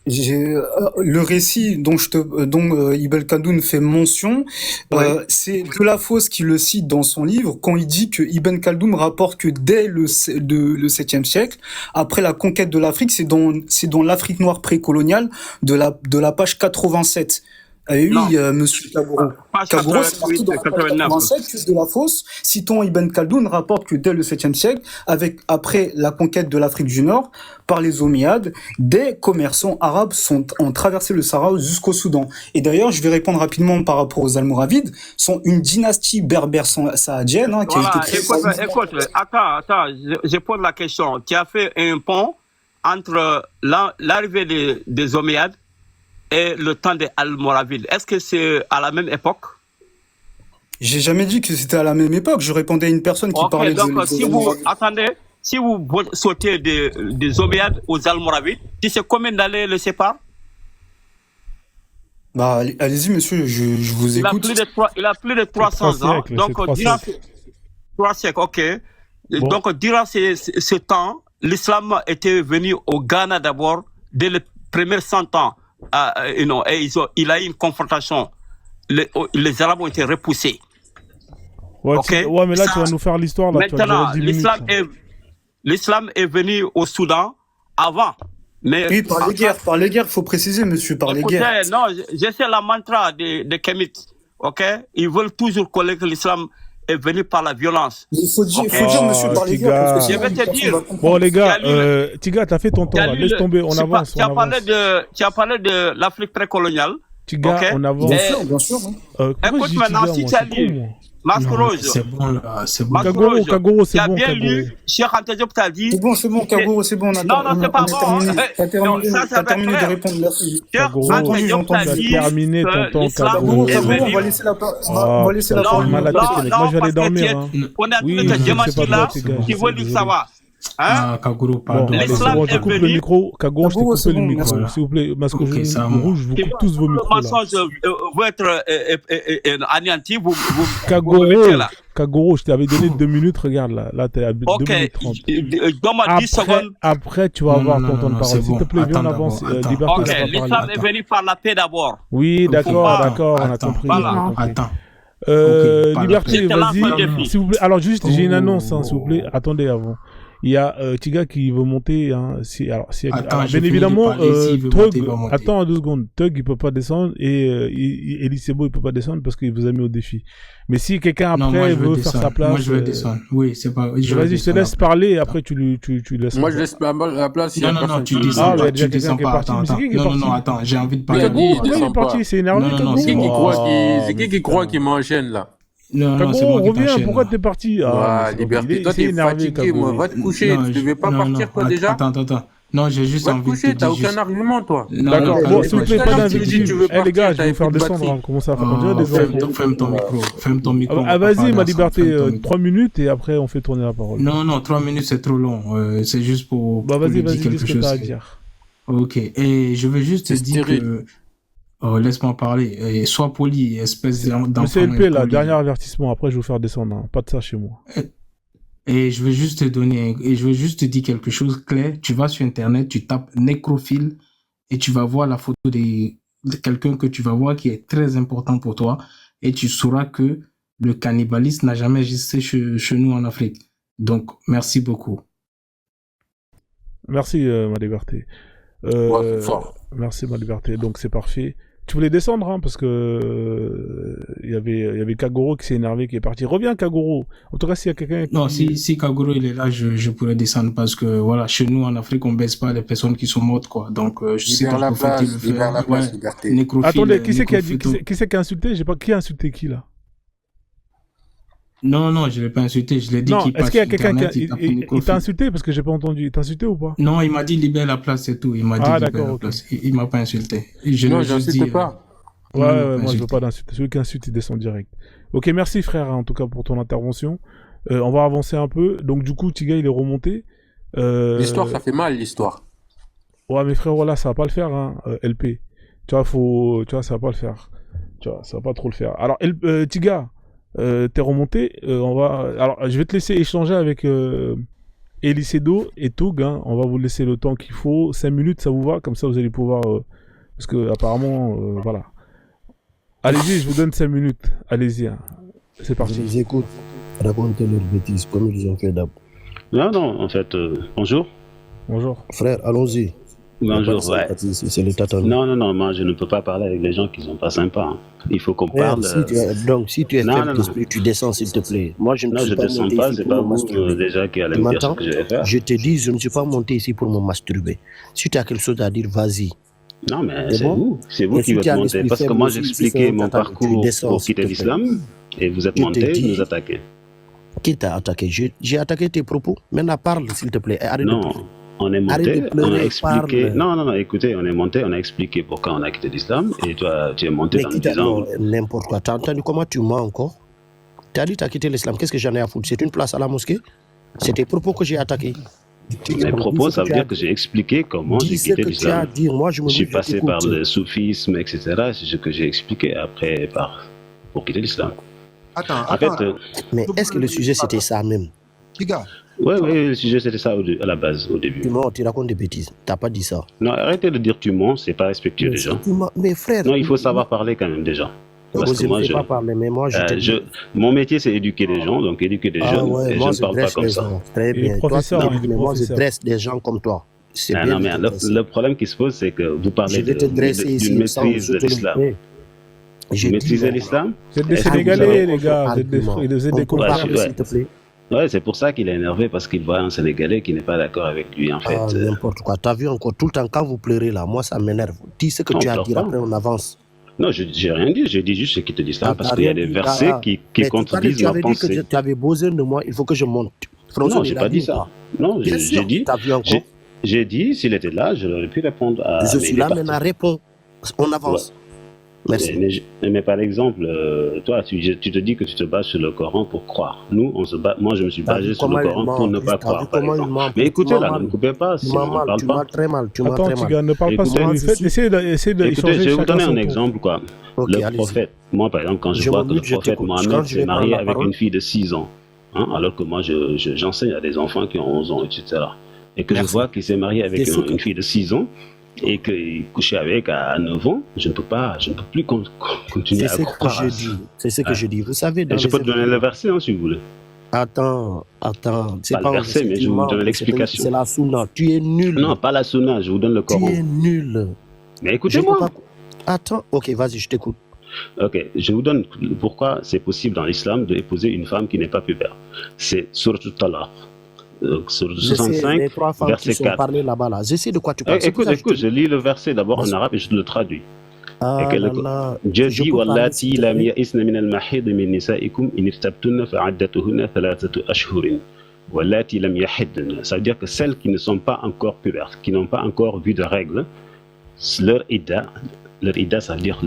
Le récit dont Ibn Khaldoun fait mention, c'est De La Fosse qui le cite dans son livre quand il dit que Ibn Khaldoun rapporte que dès le 7e siècle, après la conquête de l'Afrique, c'est dans l'Afrique noire précoloniale de la page 87. Oui, monsieur Kagourou. Kagourou, c'est parti dans la page 87 que De La Fosse, citant Ibn Khaldoun, rapporte que dès le 7e siècle, après la conquête de l'Afrique du Nord, par les Omeyyades, des commerçants arabes ont traversé le Sahara jusqu'au Soudan. Et d'ailleurs, je vais répondre rapidement par rapport aux Almoravides, sont une dynastie berbère saadienne, qui a été créée... Écoute, attends, je pose la question. Tu as fait un pont entre l'arrivée des Omeyyades et le temps des Almoravides. Est-ce que c'est à la même époque? J'ai jamais dit que c'était à la même époque. Je répondais à une personne qui parlait donc, si vous sautez des Omeyyades aux Almoravides, tu sais combien d'années le séparent? Bah, allez-y, monsieur, je vous écoute. Il a plus de 300 ans. Donc, durant 3 siècles, ok. Bon. Donc, durant ce temps, l'islam était venu au Ghana d'abord, dès les premiers 100 ans. Et il a eu une confrontation. Les Arabes ont été repoussés. Ouais, mais là, tu vas nous faire l'histoire. Maintenant, l'islam est venu au Soudan avant. Mais oui, par les guerres, faut préciser, monsieur, par les guerres. Non, j'essaie la mantra de Kemet. Ok, ils veulent toujours coller que l'islam est venu par la violence. Il faut dire, monsieur, par les gars. Parce que je vais te dire. Bon, les gars, Tiga, t'as fait ton temps, là. Laisse tomber, on avance. Tu as parlé de l'Afrique précoloniale. Tiga, on avance. Bien sûr. Écoute maintenant, si tu as lu Masque Rouge. C'est bon, là, c'est bon. Kagourou, c'est bon. Tu as bien lu, Cheikh Anta Diop t'a dit. C'est bon, Kagourou, c'est bon. Non, c'est pas bon. T'as terminé de répondre, merci. Cheikh Anta Diop t'a dit. Terminé ton temps, Kagourou. On va laisser la parole. Moi, je vais aller dormir. On a tous les Djemati là qui veulent savoir. Kagourou, pardon. L'islam est venu. Le micro, Kagourou, je t'ai coupé le micro. S'il vous plaît, Masque Rouge, je vous coupe tous vos micros. Le mensonge va être anéanti. Kagourou, je t'avais donné 2 minutes, regarde là, t'es à 2 minutes 30. Donne-moi 10 secondes. Après, tu vas avoir ton temps de parole. S'il te plaît, viens, on avance. Ok, l'islam est venu par la paix d'abord. Oui, d'accord, on a compris. Attends. Liberté, vas-y, s'il vous plaît. Alors juste, j'ai une annonce, s'il vous plaît. Attendez avant. Il y a Tiga qui veut monter. Hein, Attends, alors, je bien finis de évidemment, parler, s'il veut monter, il va monter. attends 2 secondes. Tug, il peut pas descendre et Elisebo, il peut pas descendre parce qu'il vous a mis au défi. Mais si quelqu'un Non, moi, après je veux veut faire sa descendre. place... Moi, je veux descendre. Oui, c'est pas... Vas-y, je te laisse parler et après tu laisses... Moi, je laisse la place. Non, tu descends pas. Tu descends pas. Attends. Non, attends, j'ai envie de parler. Il est parti, c'est énervé. C'est qui croit qu'il m'enchaîne, là? Non, c'est moi qui reviens, t'enchaîne. pourquoi t'es parti? Liberté, toi t'es fatigué, moi, va te coucher, tu devais pas partir toi déjà? Attends, non, j'ai juste envie de te coucher, t'as aucun argument toi. D'accord, bon, s'il vous plaît, pas d'invectives. Les gars, je vais vous faire descendre, comment ça fait? Ferme ton micro. Ah, vas-y, ma liberté, 3 minutes et après on fait tourner la parole. Non, 3 minutes c'est trop long, c'est juste pour vas-y, dire quelque chose. T'as à dire. Ok, et je veux juste te dire que... laisse-moi parler. Et sois poli, espèce d'enfant. Monsieur LP, là, dernier avertissement. Après, je vais vous faire descendre. Hein. Pas de ça chez moi. Et je vais juste te dire quelque chose clair. Tu vas sur Internet, tu tapes nécrophile et tu vas voir la photo de quelqu'un que tu vas voir qui est très important pour toi. Et tu sauras que le cannibalisme n'a jamais existé chez nous en Afrique. Donc, merci beaucoup. Merci, ma liberté. Merci, ma liberté. Donc, c'est parfait. Tu voulais descendre, hein, parce que il y avait Kagoro qui s'est énervé, qui est parti. Reviens, Kagoro. En tout cas, s'il y a quelqu'un qui... Non, si Kagoro il est là, je pourrais descendre parce que voilà, chez nous en Afrique, on baisse pas les personnes qui sont mortes, quoi. Donc, je sais que la place, liberté. Attendez, qui c'est qui a insulté? Qui a insulté qui là? Non, je l'ai pas insulté, je l'ai dit qu'il passe. Est-ce qu'il y a quelqu'un qui t'a insulté parce que j'ai pas entendu? Il t'a insulté ou pas? Non, il m'a dit libère la place, c'est tout. Il m'a dit libère la place. Il m'a pas insulté. Non, j'insiste pas. Ouais, moi je veux pas d'insulter. Celui qui insulte, il descend direct. Ok, merci frère, en tout cas pour ton intervention. On va avancer un peu. Donc du coup, Tiga, il est remonté. L'histoire, ça fait mal, l'histoire. Ouais, mais frère, voilà, ça va pas le faire, hein, LP. Tu vois, ça va pas le faire. Tu vois, ça va pas trop le faire. Alors, Tiga, t'es remonté. Alors, je vais te laisser échanger avec Elisedo et Toug. Hein. On va vous laisser le temps qu'il faut. 5 minutes, ça vous va? Comme ça, vous allez pouvoir... parce que apparemment, voilà. Allez-y, je vous donne 5 minutes. Allez-y, hein. C'est parti. Je les écoute. Racontez leurs bêtises, comme ils ont fait d'abord. Non, en fait, bonjour. Bonjour. Frère, allons-y. Bonjour, ouais. C'est le tâtonnement. Non, moi je ne peux pas parler avec des gens qui ne sont pas sympas. Hein. Il faut qu'on parle. Donc, si tu es faible d'esprit, tu descends, s'il te plaît. Moi, je ne descends pas, c'est pas vous déjà qui allez me dire ce que je vais faire. Je te dis, je ne suis pas monté ici pour me masturber. Si tu as quelque chose à dire, vas-y. Non, mais c'est vous qui êtes monté. Parce que moi, j'expliquais mon parcours pour quitter l'islam et vous êtes monté, nous attaquer. Qui t'a attaqué? J'ai attaqué tes propos. Maintenant, parle, s'il te plaît. Arrête non, de pleurer. On est monté, on a expliqué. Parle. Non, écoutez, on est monté, on a expliqué pourquoi on a quitté l'islam et toi, tu es monté dans le disant. N'importe quoi. T'as entendu comment tu mens encore? T'as dit t'as quitté l'islam. Qu'est-ce que j'en ai à foutre? C'est une place à la mosquée? C'est tes propos que j'ai attaqués. Mes propos, ça veut dire que j'ai expliqué comment j'ai quitté l'islam. Je suis passé par le soufisme, etc. C'est ce que j'ai expliqué après pour quitter l'islam. Attends. Mais est-ce que le sujet c'était ça même? Oui, le sujet c'était ça à la base, au début. Tu mens, tu racontes des bêtises. T'as pas dit ça. Non, arrêtez de dire tu mens, c'est pas respectueux déjà. Mais frère. Non, il faut savoir parler quand même déjà. Parce que moi, pas parler, mais moi, mon métier, c'est éduquer les gens, donc éduquer des jeunes, et je ne parle pas comme ça. Très bien. Toi, moi, je dresse des gens comme toi. Non, mais le problème qui se pose, c'est que vous parlez d'une maîtrise de l'islam. Maîtriser l'islam? Vous êtes des Sénégalais, les gars. Vous êtes des compatriotes, s'il te plaît. Ouais, c'est pour ça qu'il est énervé, parce qu'il voit un Sénégalais qui n'est pas d'accord avec lui, en fait. N'importe quoi. T'as vu encore tout le temps, quand vous pleurez là, moi, ça m'énerve. Dis ce que tu as dit, après on avance. Non, j'ai rien dit, j'ai dit juste ce qui te dit ça, parce qu'il y a des versets qui contredisent ma pensée. Tu avais dit que tu avais besoin de moi, il faut que je monte. Non, j'ai pas dit ça. Non, j'ai dit, s'il était là, je l'aurais pu répondre à... Je suis là, maintenant, réponds. On avance. Merci. Mais par exemple, toi, tu te dis que tu te bases sur le Coran pour croire. Nous, moi, je me suis basé sur le Coran pour ne pas croire. Mais écoutez, là, ne coupez pas. Si on parle pas. Très mal. Attends, Tiga, ne parle pas sur lui. Essayez d'échanger. Écoutez, je vais vous donner un exemple, quoi. Le prophète, moi, par exemple, quand je vois que le prophète Mohammed s'est marié avec une fille de 6 ans, alors que moi, j'enseigne à des enfants qui ont 11 ans, etc. Et que je vois qu'il s'est marié avec une fille de 6 ans, et qu'il couchait avec à 9 ans, je ne peux plus continuer à croire. C'est ce que je dis. Vous savez, je peux te donner le verset, si vous voulez. Attends, c'est Pas le pas un verset, mais je vous musulman, donne c'est l'explication. c'est la sunna. Tu es nul. Non, pas la sunna, je vous donne le Tu Coran. es nul. Mais Je ne peux écoutez-moi. pas. Attends, ok, vas-y, je t'écoute. Ok, je vous donne pourquoi c'est possible dans l'islam d'épouser une femme qui n'est pas pubère. C'est sur Talaq, sur Je sais, 65, les 3 femmes qui verset sont 4. parlées là-bas, là. Je sais de quoi tu parles. C'est pour Écoute, ça que je te écoute, je dis. lis le verset d'abord en Vas-y. arabe et je le traduis. Et Ah que là le- là, Dieu je dit peux parler Wallati s'il te lam plaît. ya'isna min al-mahid min nisa'ikum in irtabtunna fa'addatuhunna thalathatu ashhurin. Wallati lam yahidna. Ça veut dire que celles qui ne sont pas encore pubères, qui n'ont pas encore vu de règles, leur idda, ça veut dire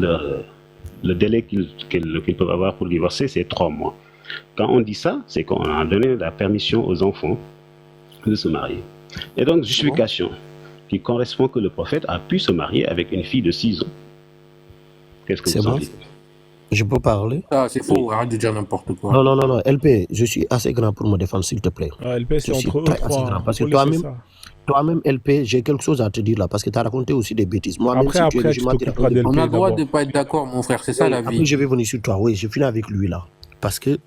le délai qu'ils peuvent avoir pour divorcer, c'est 3 mois. Quand on dit ça, c'est qu'on a donné la permission aux enfants de se marier. Et donc, justification qui correspond que le prophète a pu se marier avec une fille de 6 ans. Qu'est-ce que C'est vous en bon? dites? Je peux parler? Ah, c'est faux, arrête de dire n'importe quoi. Non, non, non, non. LP, je suis assez grand pour me défendre, s'il te plaît. Ah, LP, c'est Je suis entre eux très assez trois. grand. Hein. Parce Faut que laisser ça. toi-même, LP, j'ai quelque chose à te dire là. Parce que tu as raconté aussi des bêtises. Moi-même, Après, si tu es après, tu musulman, tu t'occuperas racontes des d'LP On a le droit d'abord. de pas être d'accord, mon frère, c'est ça Oui, la après, vie. je vais venir sur toi. Oui, je finis avec lui là. Parce que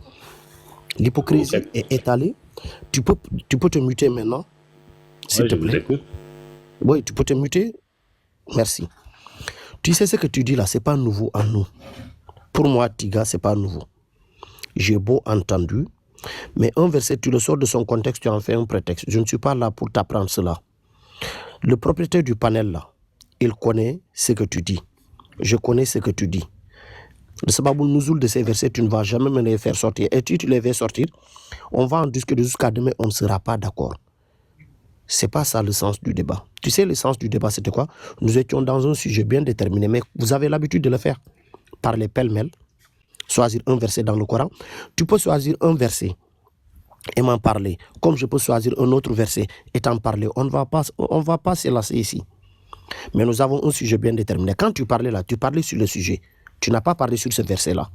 l'hypocrisie est étalée. Tu peux te muter maintenant, s'il Ouais, te je vous plaît. écoute. Oui, tu peux te muter. Merci. Tu sais ce que tu dis là, c'est pas nouveau à nous. Pour moi, Tiga, c'est pas nouveau. J'ai beau entendu, mais un verset, tu le sors de son contexte, tu en fais un prétexte. Je ne suis pas là pour t'apprendre cela. Le propriétaire du panel là, il connaît ce que tu dis. Je connais ce que tu dis. Le sababul nuzul de ces versets, tu ne vas jamais me les faire sortir. Et tu les fais sortir, on va en discuter jusqu'à demain, on ne sera pas d'accord. C'est pas ça le sens du débat. Tu sais, le sens du débat, c'était quoi? Nous étions dans un sujet bien déterminé, mais vous avez l'habitude de le faire par les pêle-mêle, choisir un verset dans le Coran. Tu peux choisir un verset et m'en parler, comme je peux choisir un autre verset et t'en parler. On ne va pas se lasser ici. Mais nous avons un sujet bien déterminé. Quand tu parlais là, tu parlais sur le sujet. Tu n'as pas parlé sur ce verset-là.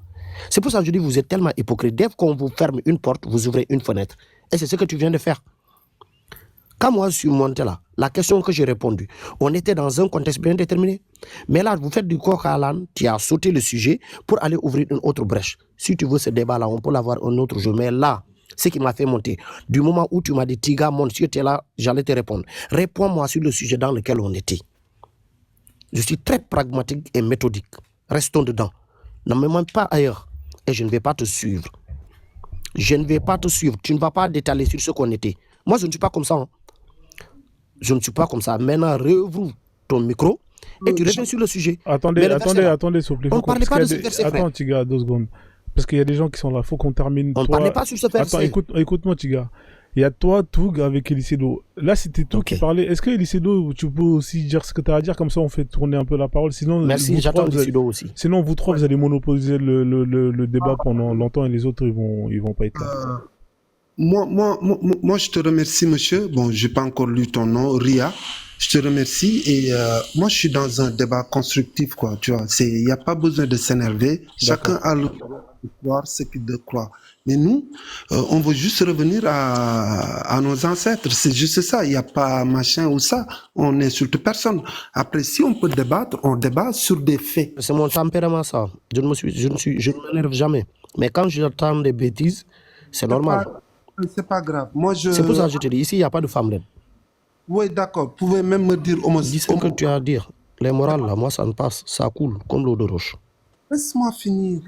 C'est pour ça que je dis, vous êtes tellement hypocrite. Dès qu'on vous ferme une porte, vous ouvrez une fenêtre. Et c'est ce que tu viens de faire. Quand moi je suis monté là, la question que j'ai répondu, on était dans un contexte bien déterminé. Mais là, vous faites du coq à l'âne, tu as sauté le sujet pour aller ouvrir une autre brèche. Si tu veux ce débat-là, on peut l'avoir un autre jour. Mais là, ce qui m'a fait monter, du moment où tu m'as dit, Tiga, mon si tu es là, j'allais te répondre. Réponds-moi sur le sujet dans lequel on était. Je suis très pragmatique et méthodique. Restons dedans. Ne me mens pas ailleurs. Et je ne vais pas te suivre. Je ne vais pas te suivre. Tu ne vas pas détailler sur ce qu'on était. Moi, je ne suis pas comme ça. Hein. Je ne suis pas comme ça. Maintenant, rouvre ton micro et tu reviens sur le sujet. Attendez, Mais le verset là, attendez, s'il vous plaît. on ne parlait pas de ce Attends, verset, frère. Tiga, 2 secondes. Parce qu'il y a des gens qui sont là. Il faut qu'on termine. On ne parlait pas sur ce verset. Attends, écoute-moi, Tiga. Il y a toi, Toug, avec Elisedo. Là, c'était Toug qui parlait. Est-ce que Elisedo, tu peux aussi dire ce que tu as à dire? Comme ça, on fait tourner un peu la parole. Sinon, merci, j'attends Elisedo aussi. Sinon, vous trois, vous allez monopoliser le débat pendant longtemps et les autres, ils vont pas être là. Moi, je te remercie, monsieur. Bon, j'ai pas encore lu ton nom, Ria. Je te remercie et moi, je suis dans un débat constructif, quoi. Tu vois, il n'y a pas besoin de s'énerver. Chacun a le droit de croire ce qu'il doit croire. Mais nous, on veut juste revenir à nos ancêtres. C'est juste ça. Il n'y a pas machin ou ça. On n'insulte personne. Après, si on peut débattre, on débat sur des faits. C'est mon tempérament, ça. Je ne m'énerve jamais. Mais quand j'entends des bêtises, c'est normal. C'est pas grave. C'est pour ça que je te dis, ici, il n'y a pas de femme laine. Oui, d'accord. Vous pouvez même me dire... Dis ce que tu as à dire. Les morales, là, moi, ça ne passe. Ça coule comme l'eau de roche. Laisse-moi finir.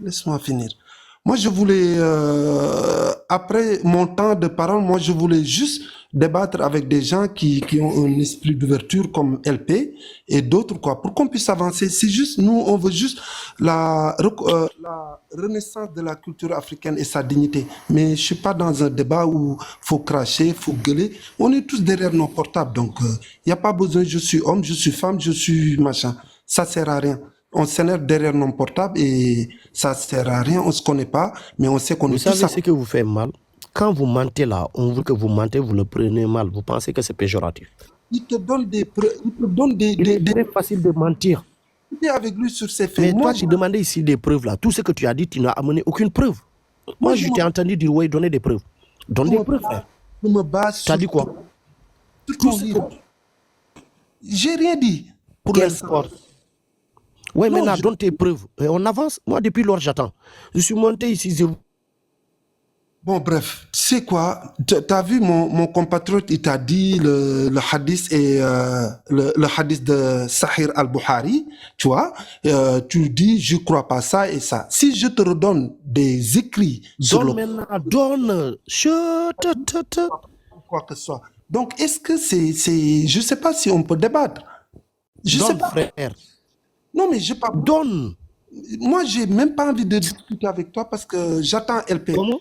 Moi, je voulais, après mon temps de parole, moi, je voulais juste débattre avec des gens qui ont un esprit d'ouverture comme LP et d'autres, quoi, pour qu'on puisse avancer. C'est juste, nous, on veut juste la renaissance de la culture africaine et sa dignité. Mais je suis pas dans un débat où faut cracher, faut gueuler. On est tous derrière nos portables, donc il n'y a pas besoin, je suis homme, je suis femme, je suis machin. Ça sert à rien. On s'énerve derrière nos portables et ça sert à rien, on se connaît pas, mais on sait qu'on est tous... Vous savez ce que vous faites mal? Quand vous mentez là, on veut que vous mentez, vous le prenez mal, vous pensez que c'est péjoratif. Il te donne des preuves, C'est très facile de mentir. Tu es avec lui sur ses faits. Mais toi, tu demandais ici des preuves là. Tout ce que tu as dit, tu n'as amené aucune preuve. Moi, je t'ai entendu dire, oui, donnez des preuves. Donne des preuves, frère. Je me base tu as dit quoi? J'ai rien dit. Pour l'instant. Oui, maintenant, donne tes preuves. Et on avance. Moi, depuis lors, j'attends. Je suis monté ici. Bon, bref, sais quoi, t'as vu mon compatriote, il t'a dit le hadith et le hadith de Sahih al-Bukhari, tu vois, tu dis je crois pas ça et ça. Si je te redonne des écrits sur Donne maintenant, donne. quoi que ce soit. Donc est-ce que c'est je sais pas si on peut débattre. Je sais Donne, pas. frère. Non mais je pas. Donne. Moi j'ai même pas envie de discuter avec toi parce que j'attends LP. Comment?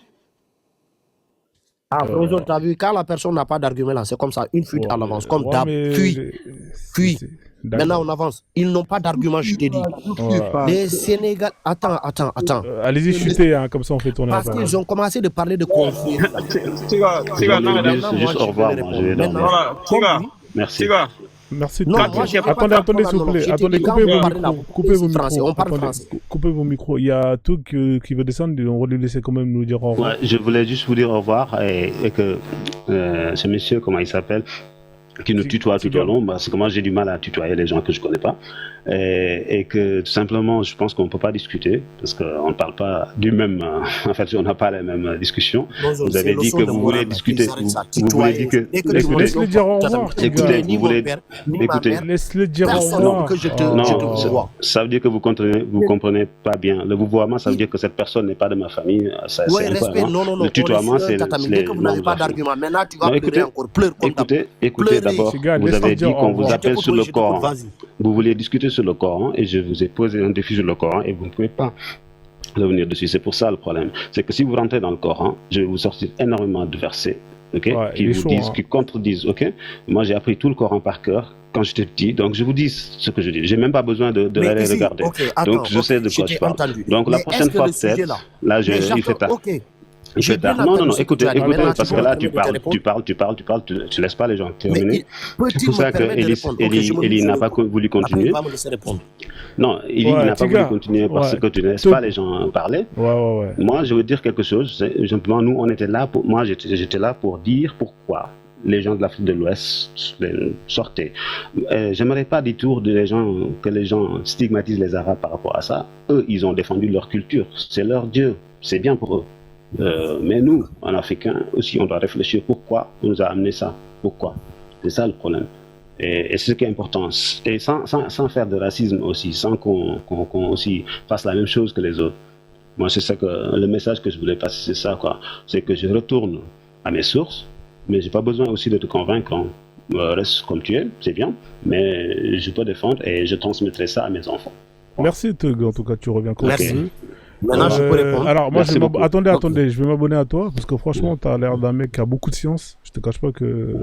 Ah, Frozone, t'as vu, quand la personne n'a pas d'argument là, c'est comme ça, une fuite à l'avance, comme Ouais, d'hab. mais Puis, d'accord. maintenant on avance. Ils n'ont pas d'argument, je t'ai dit. Ouais. Les Sénégal, attends. Allez-y, chutez, hein, comme ça on fait tourner la Parce parole. qu'ils ont commencé de parler de conflit. Juste au revoir, moi, je vais dormir. Merci. Merci. Non, Tig. moi, j'ai pas Attendez, de s'il vous problème, plaît. non, Attendez, j'ai dit, coupez vos quand vous micros. Coupez vos français, micros. on parle Attendez, français. coupez vos micros. Il y a Tug qui veut descendre. On va lui laisser quand même nous dire au revoir. Ouais, je voulais juste vous dire au revoir et que ce monsieur, comment il s'appelle, qui nous tutoie tout au long, parce que moi j'ai du mal à tutoyer les gens que je connais pas, et que tout simplement je pense qu'on ne peut pas discuter parce qu'on ne parle pas du même, en fait on n'a pas les mêmes discussions. Vous avez dit que vous voulez discuter, vous voulez dire que... Laisse-le dire au revoir. Écoutez, vous voulez... Écoutez, laisse-le dire au revoir. non, ça veut dire que vous comprenez pas bien. Le vouvoiement, ça veut dire que cette personne n'est pas de ma famille. Oui, respect, non. Le tutoiement, c'est... Dès que vous n'avez pas d'argument, maintenant tu vas pleurer encore. Pleure comme Écoutez d'abord, vous avez dit qu'on vous appelle sur le Coran. Vous vouliez discuter sur le Coran et je vous ai posé un défi sur le Coran et vous ne pouvez pas revenir dessus. C'est pour ça le problème. C'est que si vous rentrez dans le Coran, je vais vous sortir énormément de versets, qui vous disent, qui contredisent, Moi, j'ai appris tout le Coran par cœur quand j'étais petit, donc je vous dis ce que je dis. J'ai même pas besoin de l'aller regarder. Donc je sais de quoi je parle. Donc la prochaine fois peut-être, là, il fait tard. Non, écoutez, parce que là, tu laisses pas les gens terminer. C'est pour ça que Eli n'a pas voulu continuer. Non, Eli n'a pas voulu continuer parce que tu ne laisses pas les gens parler. Moi, je veux dire quelque chose. Simplement, nous, on était là moi, j'étais là pour dire pourquoi les gens de l'Afrique de l'Ouest sortaient. J'aimerais pas du tout que les gens stigmatisent les Arabes par rapport à ça. Eux, ils ont défendu leur culture. C'est leur Dieu. C'est bien pour eux. Mais nous, en Africain, aussi, on doit réfléchir pourquoi on nous a amené ça. Pourquoi? C'est ça le problème. Et c'est ce qui est important. Et sans faire de racisme aussi, sans qu'on aussi fasse la même chose que les autres. Moi, c'est ça le message que je voulais passer, c'est ça, quoi. C'est que je retourne à mes sources, mais j'ai pas besoin aussi de te convaincre. Reste comme tu es, c'est bien, mais je peux défendre et je transmettrai ça à mes enfants. Merci, Tug. En tout cas, tu reviens quand tu veux. Maintenant, je peux répondre. Alors, moi, attendez, je vais m'abonner à toi parce que franchement, tu as l'air d'un mec qui a beaucoup de science. Je te cache pas que.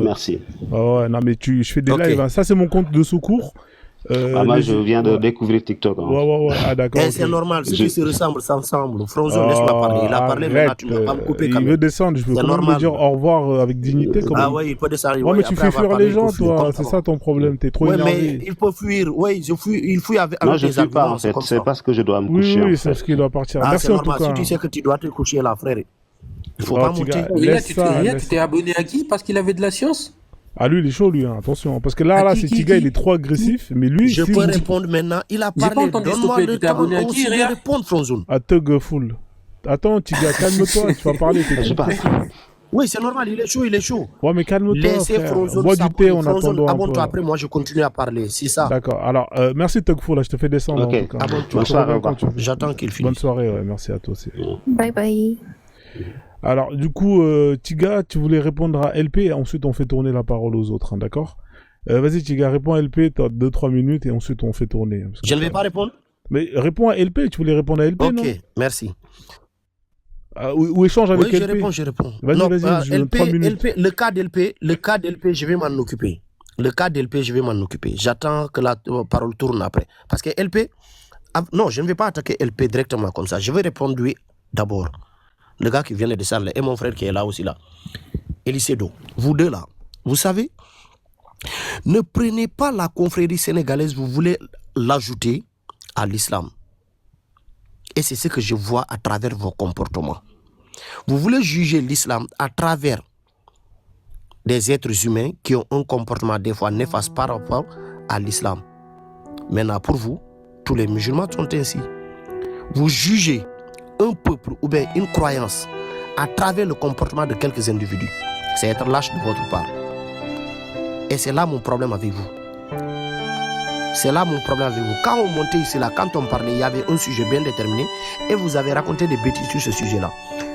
Merci. Non, mais je fais des lives. Hein. Ça, c'est mon compte de secours. Moi, je viens de découvrir TikTok. Ouais. Ah, d'accord. C'est normal, ceux qui se ressemblent s'ensemble. Frozone, laisse-moi parler. Il a parlé, maintenant tu ne vas pas me couper. Il veut descendre, je veux quand même lui dire au revoir avec dignité. Oui, il peut descendre. Ouais, mais tu fais fuir les gens, toi. C'est ça ton problème. T'es trop énervé. Oui, mais il peut fuir. Oui, il fuit avec non, je ne fuis pas, en fait. C'est parce que je dois me coucher. Oui, c'est ce qu'il doit partir. Merci en tout cas. Si tu sais que tu dois te coucher là, frère, il ne faut pas monter. Tu t'es abonné à qui? Parce qu'il avait de la science? Ah, lui, il est chaud, lui, hein. Attention. Parce que là, c'est Tiga, il est trop agressif. Mais lui, je peux répondre maintenant. Il a parlé. Donne-moi le temps aussi de répondre, Frozone. À Tug Full. Attends, Tiga, calme-toi. Tu vas parler. Oui, c'est normal. Il est chaud. Ouais, mais calme-toi. Laissez Frozone. Bois du thé en attendant. Abonne-toi après. Moi, je continue à parler. C'est ça. D'accord. Alors, merci, Tug Full. Je te fais descendre. Ok. Bonne soirée. J'attends qu'il finisse. Bonne soirée. Ouais, merci à toi aussi. Bye bye. Alors, du coup, Tiga, tu voulais répondre à LP et ensuite on fait tourner la parole aux autres, hein, d'accord? Vas-y, Tiga, réponds à LP, t'as 2-3 minutes et ensuite on fait tourner. Je ne vais pas répondre? Mais réponds à LP, tu voulais répondre à LP, non? Ok, merci. Ou échange avec LP. Oui, je réponds. Vas-y, je LP, 3 minutes. le cas d'LP, je vais m'en occuper. J'attends que la parole tourne après. Parce que LP... Non, je ne vais pas attaquer LP directement comme ça. Je vais répondre lui d'abord. Le gars qui vient de descendre et mon frère qui est là aussi là. Elisedo, vous deux là, vous savez, ne prenez pas la confrérie sénégalaise, vous voulez l'ajouter à l'islam. Et c'est ce que je vois à travers vos comportements. Vous voulez juger l'islam à travers des êtres humains qui ont un comportement des fois néfaste par rapport à l'islam. Maintenant, pour vous, tous les musulmans sont ainsi. Vous jugez un peuple ou bien une croyance à travers le comportement de quelques individus. C'est être lâche de votre part. Et c'est là mon problème avec vous. C'est là mon problème avec vous. Quand on montait ici, là, quand on parlait, il y avait un sujet bien déterminé et vous avez raconté des bêtises sur ce sujet-là.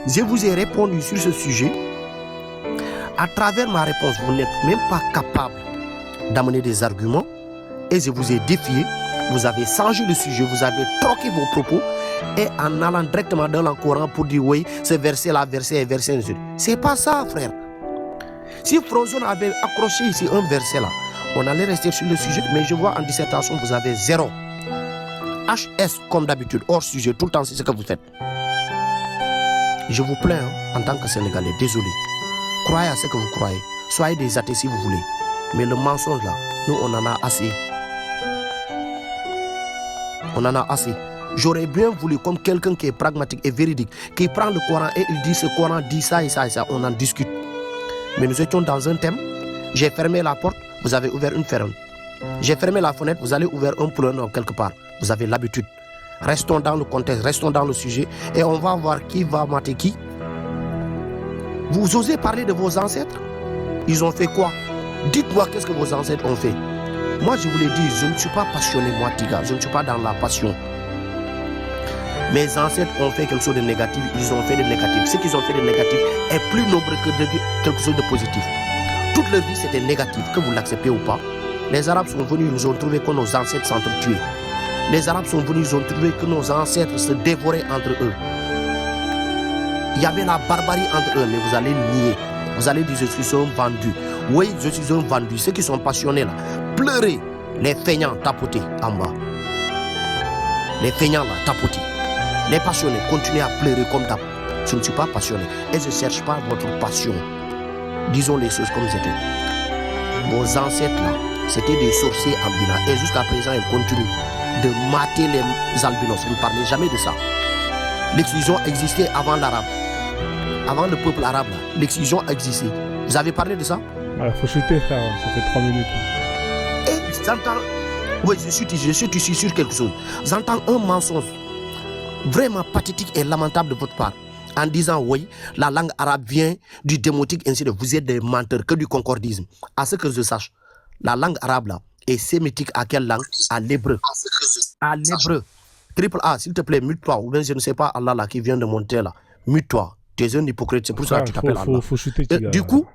Je vous ai répondu sur ce sujet. À travers ma réponse, vous n'êtes même pas capable d'amener des arguments et je vous ai défié. Vous avez changé le sujet, vous avez troqué vos propos et en allant directement dans le Coran pour dire oui, ce verset-là, verset. C'est pas ça, frère. Si Frozone avait accroché ici un verset là, on allait rester sur le sujet, mais je vois en dissertation, vous avez 0. HS comme d'habitude, hors sujet, tout le temps, c'est ce que vous faites. Je vous plains en tant que Sénégalais, désolé. Croyez à ce que vous croyez. Soyez des athées si vous voulez. Mais le mensonge là, nous on en a assez. On en a assez. J'aurais bien voulu, comme quelqu'un qui est pragmatique et véridique, qui prend le Coran et il dit ce Coran dit ça et ça et ça, on en discute. Mais nous étions dans un thème, j'ai fermé la porte, vous avez ouvert une ferme. J'ai fermé la fenêtre, vous allez ouvrir un poulain quelque part. Vous avez l'habitude. Restons dans le contexte, restons dans le sujet et on va voir qui va mater qui. Vous osez parler de vos ancêtres? Ils ont fait quoi? Dites-moi qu'est-ce que vos ancêtres ont fait. Moi je vous l'ai dit, je ne suis pas passionné, moi Tiga, je ne suis pas dans la passion. Mes ancêtres ont fait quelque chose de négatif, ils ont fait de négatif. Ce qu'ils ont fait de négatif est plus nombreux que quelque chose de positif. Toute leur vie c'était négatif, que vous l'acceptez ou pas. Les Arabes sont venus, ils ont trouvé que nos ancêtres s'entretuaient. Les Arabes sont venus, ils ont trouvé que nos ancêtres se dévoraient entre eux. Il y avait la barbarie entre eux, mais vous allez nier. Vous allez dire je suis un vendu. Oui, je suis un vendu. Ceux qui sont passionnés là, pleurez. Les feignants, tapotez en bas. Les feignants là, tapotez. Les passionnés, continuez à pleurer comme d'hab. Je ne suis pas passionné et je ne cherche pas votre passion. Disons les choses comme c'était. Vos ancêtres là, c'était des sorciers ambulants et jusqu'à présent ils continuent de mater les albinos. Vous ne parlez jamais de ça. L'exclusion existait avant l'arabe. Avant le peuple arabe là, l'exclusion existait. Vous avez parlé de ça? Il faut chuter, frère, ça fait 3 minutes. Et j'entends. Oui, je suis ici sur quelque chose. J'entends un mensonge vraiment pathétique et lamentable de votre part. En disant oui, la langue arabe vient du démotique, ainsi de vous êtes des menteurs, que du concordisme. À ce que je sache, la langue arabe là est sémitique à quelle langue? À l'hébreu. À l'hébreu. Triple A, s'il te plaît, mute-toi. Ou bien je ne sais pas, Allah là qui vient de monter là. Mute-toi. Tu es un hypocrite, c'est pour ça que tu t'appelles Allah. Faut chuter, du coup,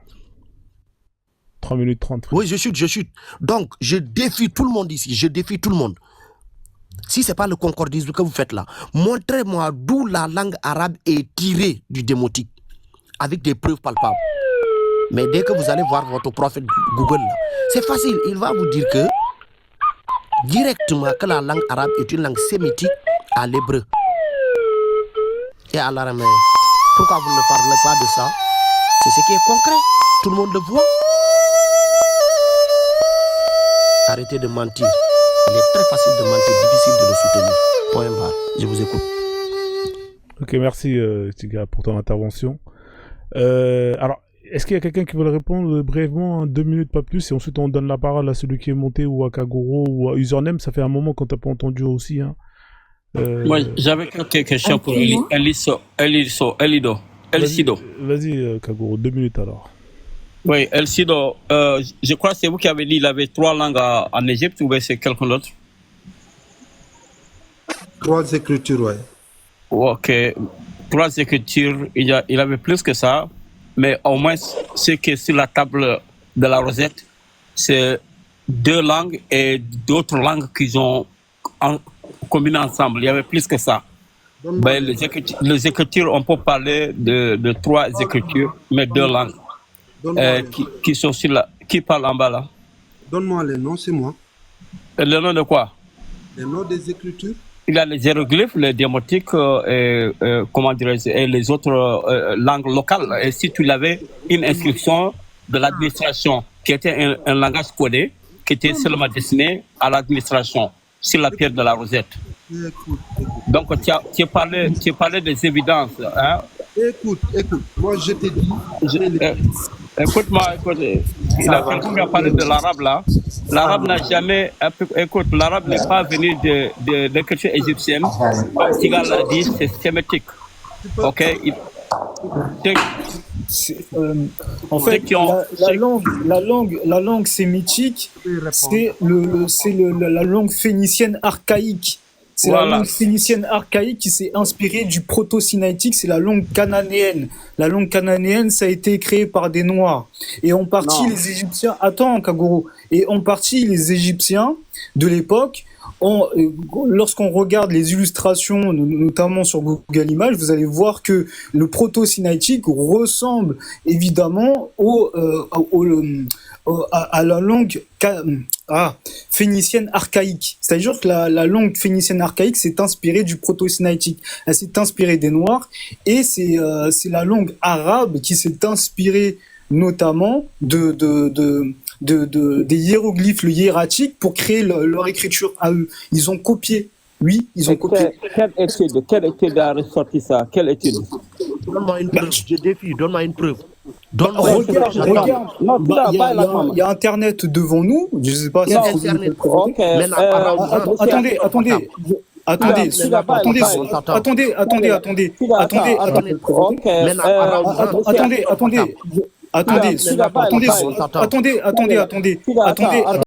3 minutes 30. Oui, je chute. Donc, je défie tout le monde ici. Je défie tout le monde. Si ce n'est pas le concordisme que vous faites là, montrez-moi d'où la langue arabe est tirée du démotique, avec des preuves palpables. Mais dès que vous allez voir votre prophète Google, là, c'est facile. Il va vous dire que, directement, que la langue arabe est une langue sémitique à l'hébreu et à l'araméen. Pourquoi vous ne parlez pas de ça? C'est ce qui est concret. Tout le monde le voit. Arrêtez de mentir. Il est très facile de mentir, difficile de le soutenir. Point barre. Je vous écoute. Ok, merci Tiga pour ton intervention. Alors, est-ce qu'il y a quelqu'un qui veut répondre brièvement, en 2 minutes, pas plus, et ensuite on donne la parole à celui qui est monté, ou à Kagoro, ou à Username? Ça fait un moment qu'on t'a pas entendu aussi. Hein. Moi, j'avais quelques questions pour Elisido. Vas-y, Kagoro, 2 minutes alors. Oui, Elisido, je crois que c'est vous qui avez dit qu'il avait 3 langues en Égypte, ou bien c'est quelqu'un d'autre? 3 écritures, ouais. Ok, 3 écritures, il avait plus que ça, mais au moins ce qui est sur la table de la rosette, c'est 2 langues et d'autres langues qu'ils ont combinées ensemble. Il y avait plus que ça. Ben, les écritures, on peut parler de 3 écritures, mais 2 langues. Qui sont sur la... Qui parle en bas là? Donne-moi les noms, c'est moi. Le nom de quoi? Les noms des écritures. Il y a les hiéroglyphes, les démotiques, comment dirais-je, et les autres langues locales. Et si tu avais une inscription de l'administration qui était un langage codé, qui était seulement destiné à l'administration, sur la pierre de la rosette. Écoute. Donc tu parlais des évidences. Hein? Écoute, moi je t'ai dit. Écoute-moi, il y a quelqu'un qui a parlé de l'arabe là. L'arabe n'a jamais. Écoute, l'arabe n'est pas venu de l'écriture égyptienne. Comme Tigal l'a dit, c'est sémitique. Ok? En fait, la langue sémitique, c'est la langue phénicienne archaïque. C'est la langue phénicienne archaïque qui s'est inspirée du proto-sinaïtique, c'est la langue cananéenne. La langue cananéenne, ça a été créé par des Noirs. Et en partie, les Égyptiens... Attends, Kagoro. Et en partie, les Égyptiens de l'époque, lorsqu'on regarde les illustrations, notamment sur Google Images, vous allez voir que le proto-sinaïtique ressemble évidemment à la langue phénicienne archaïque. C'est-à-dire que la langue phénicienne archaïque s'est inspirée du proto-sinaïtique. Elle s'est inspirée des Noirs et c'est la langue arabe qui s'est inspirée notamment des hiéroglyphes, le hiératique, pour créer leur écriture à eux. Ils ont copié. Oui, ils ont copié. Quelle étude a ressorti ça? Quelle étude? Donne-moi une preuve. Je défie, donne-moi une preuve. Regarde. Il y a Internet devant nous. Je ne sais pas si Internet. Attendez.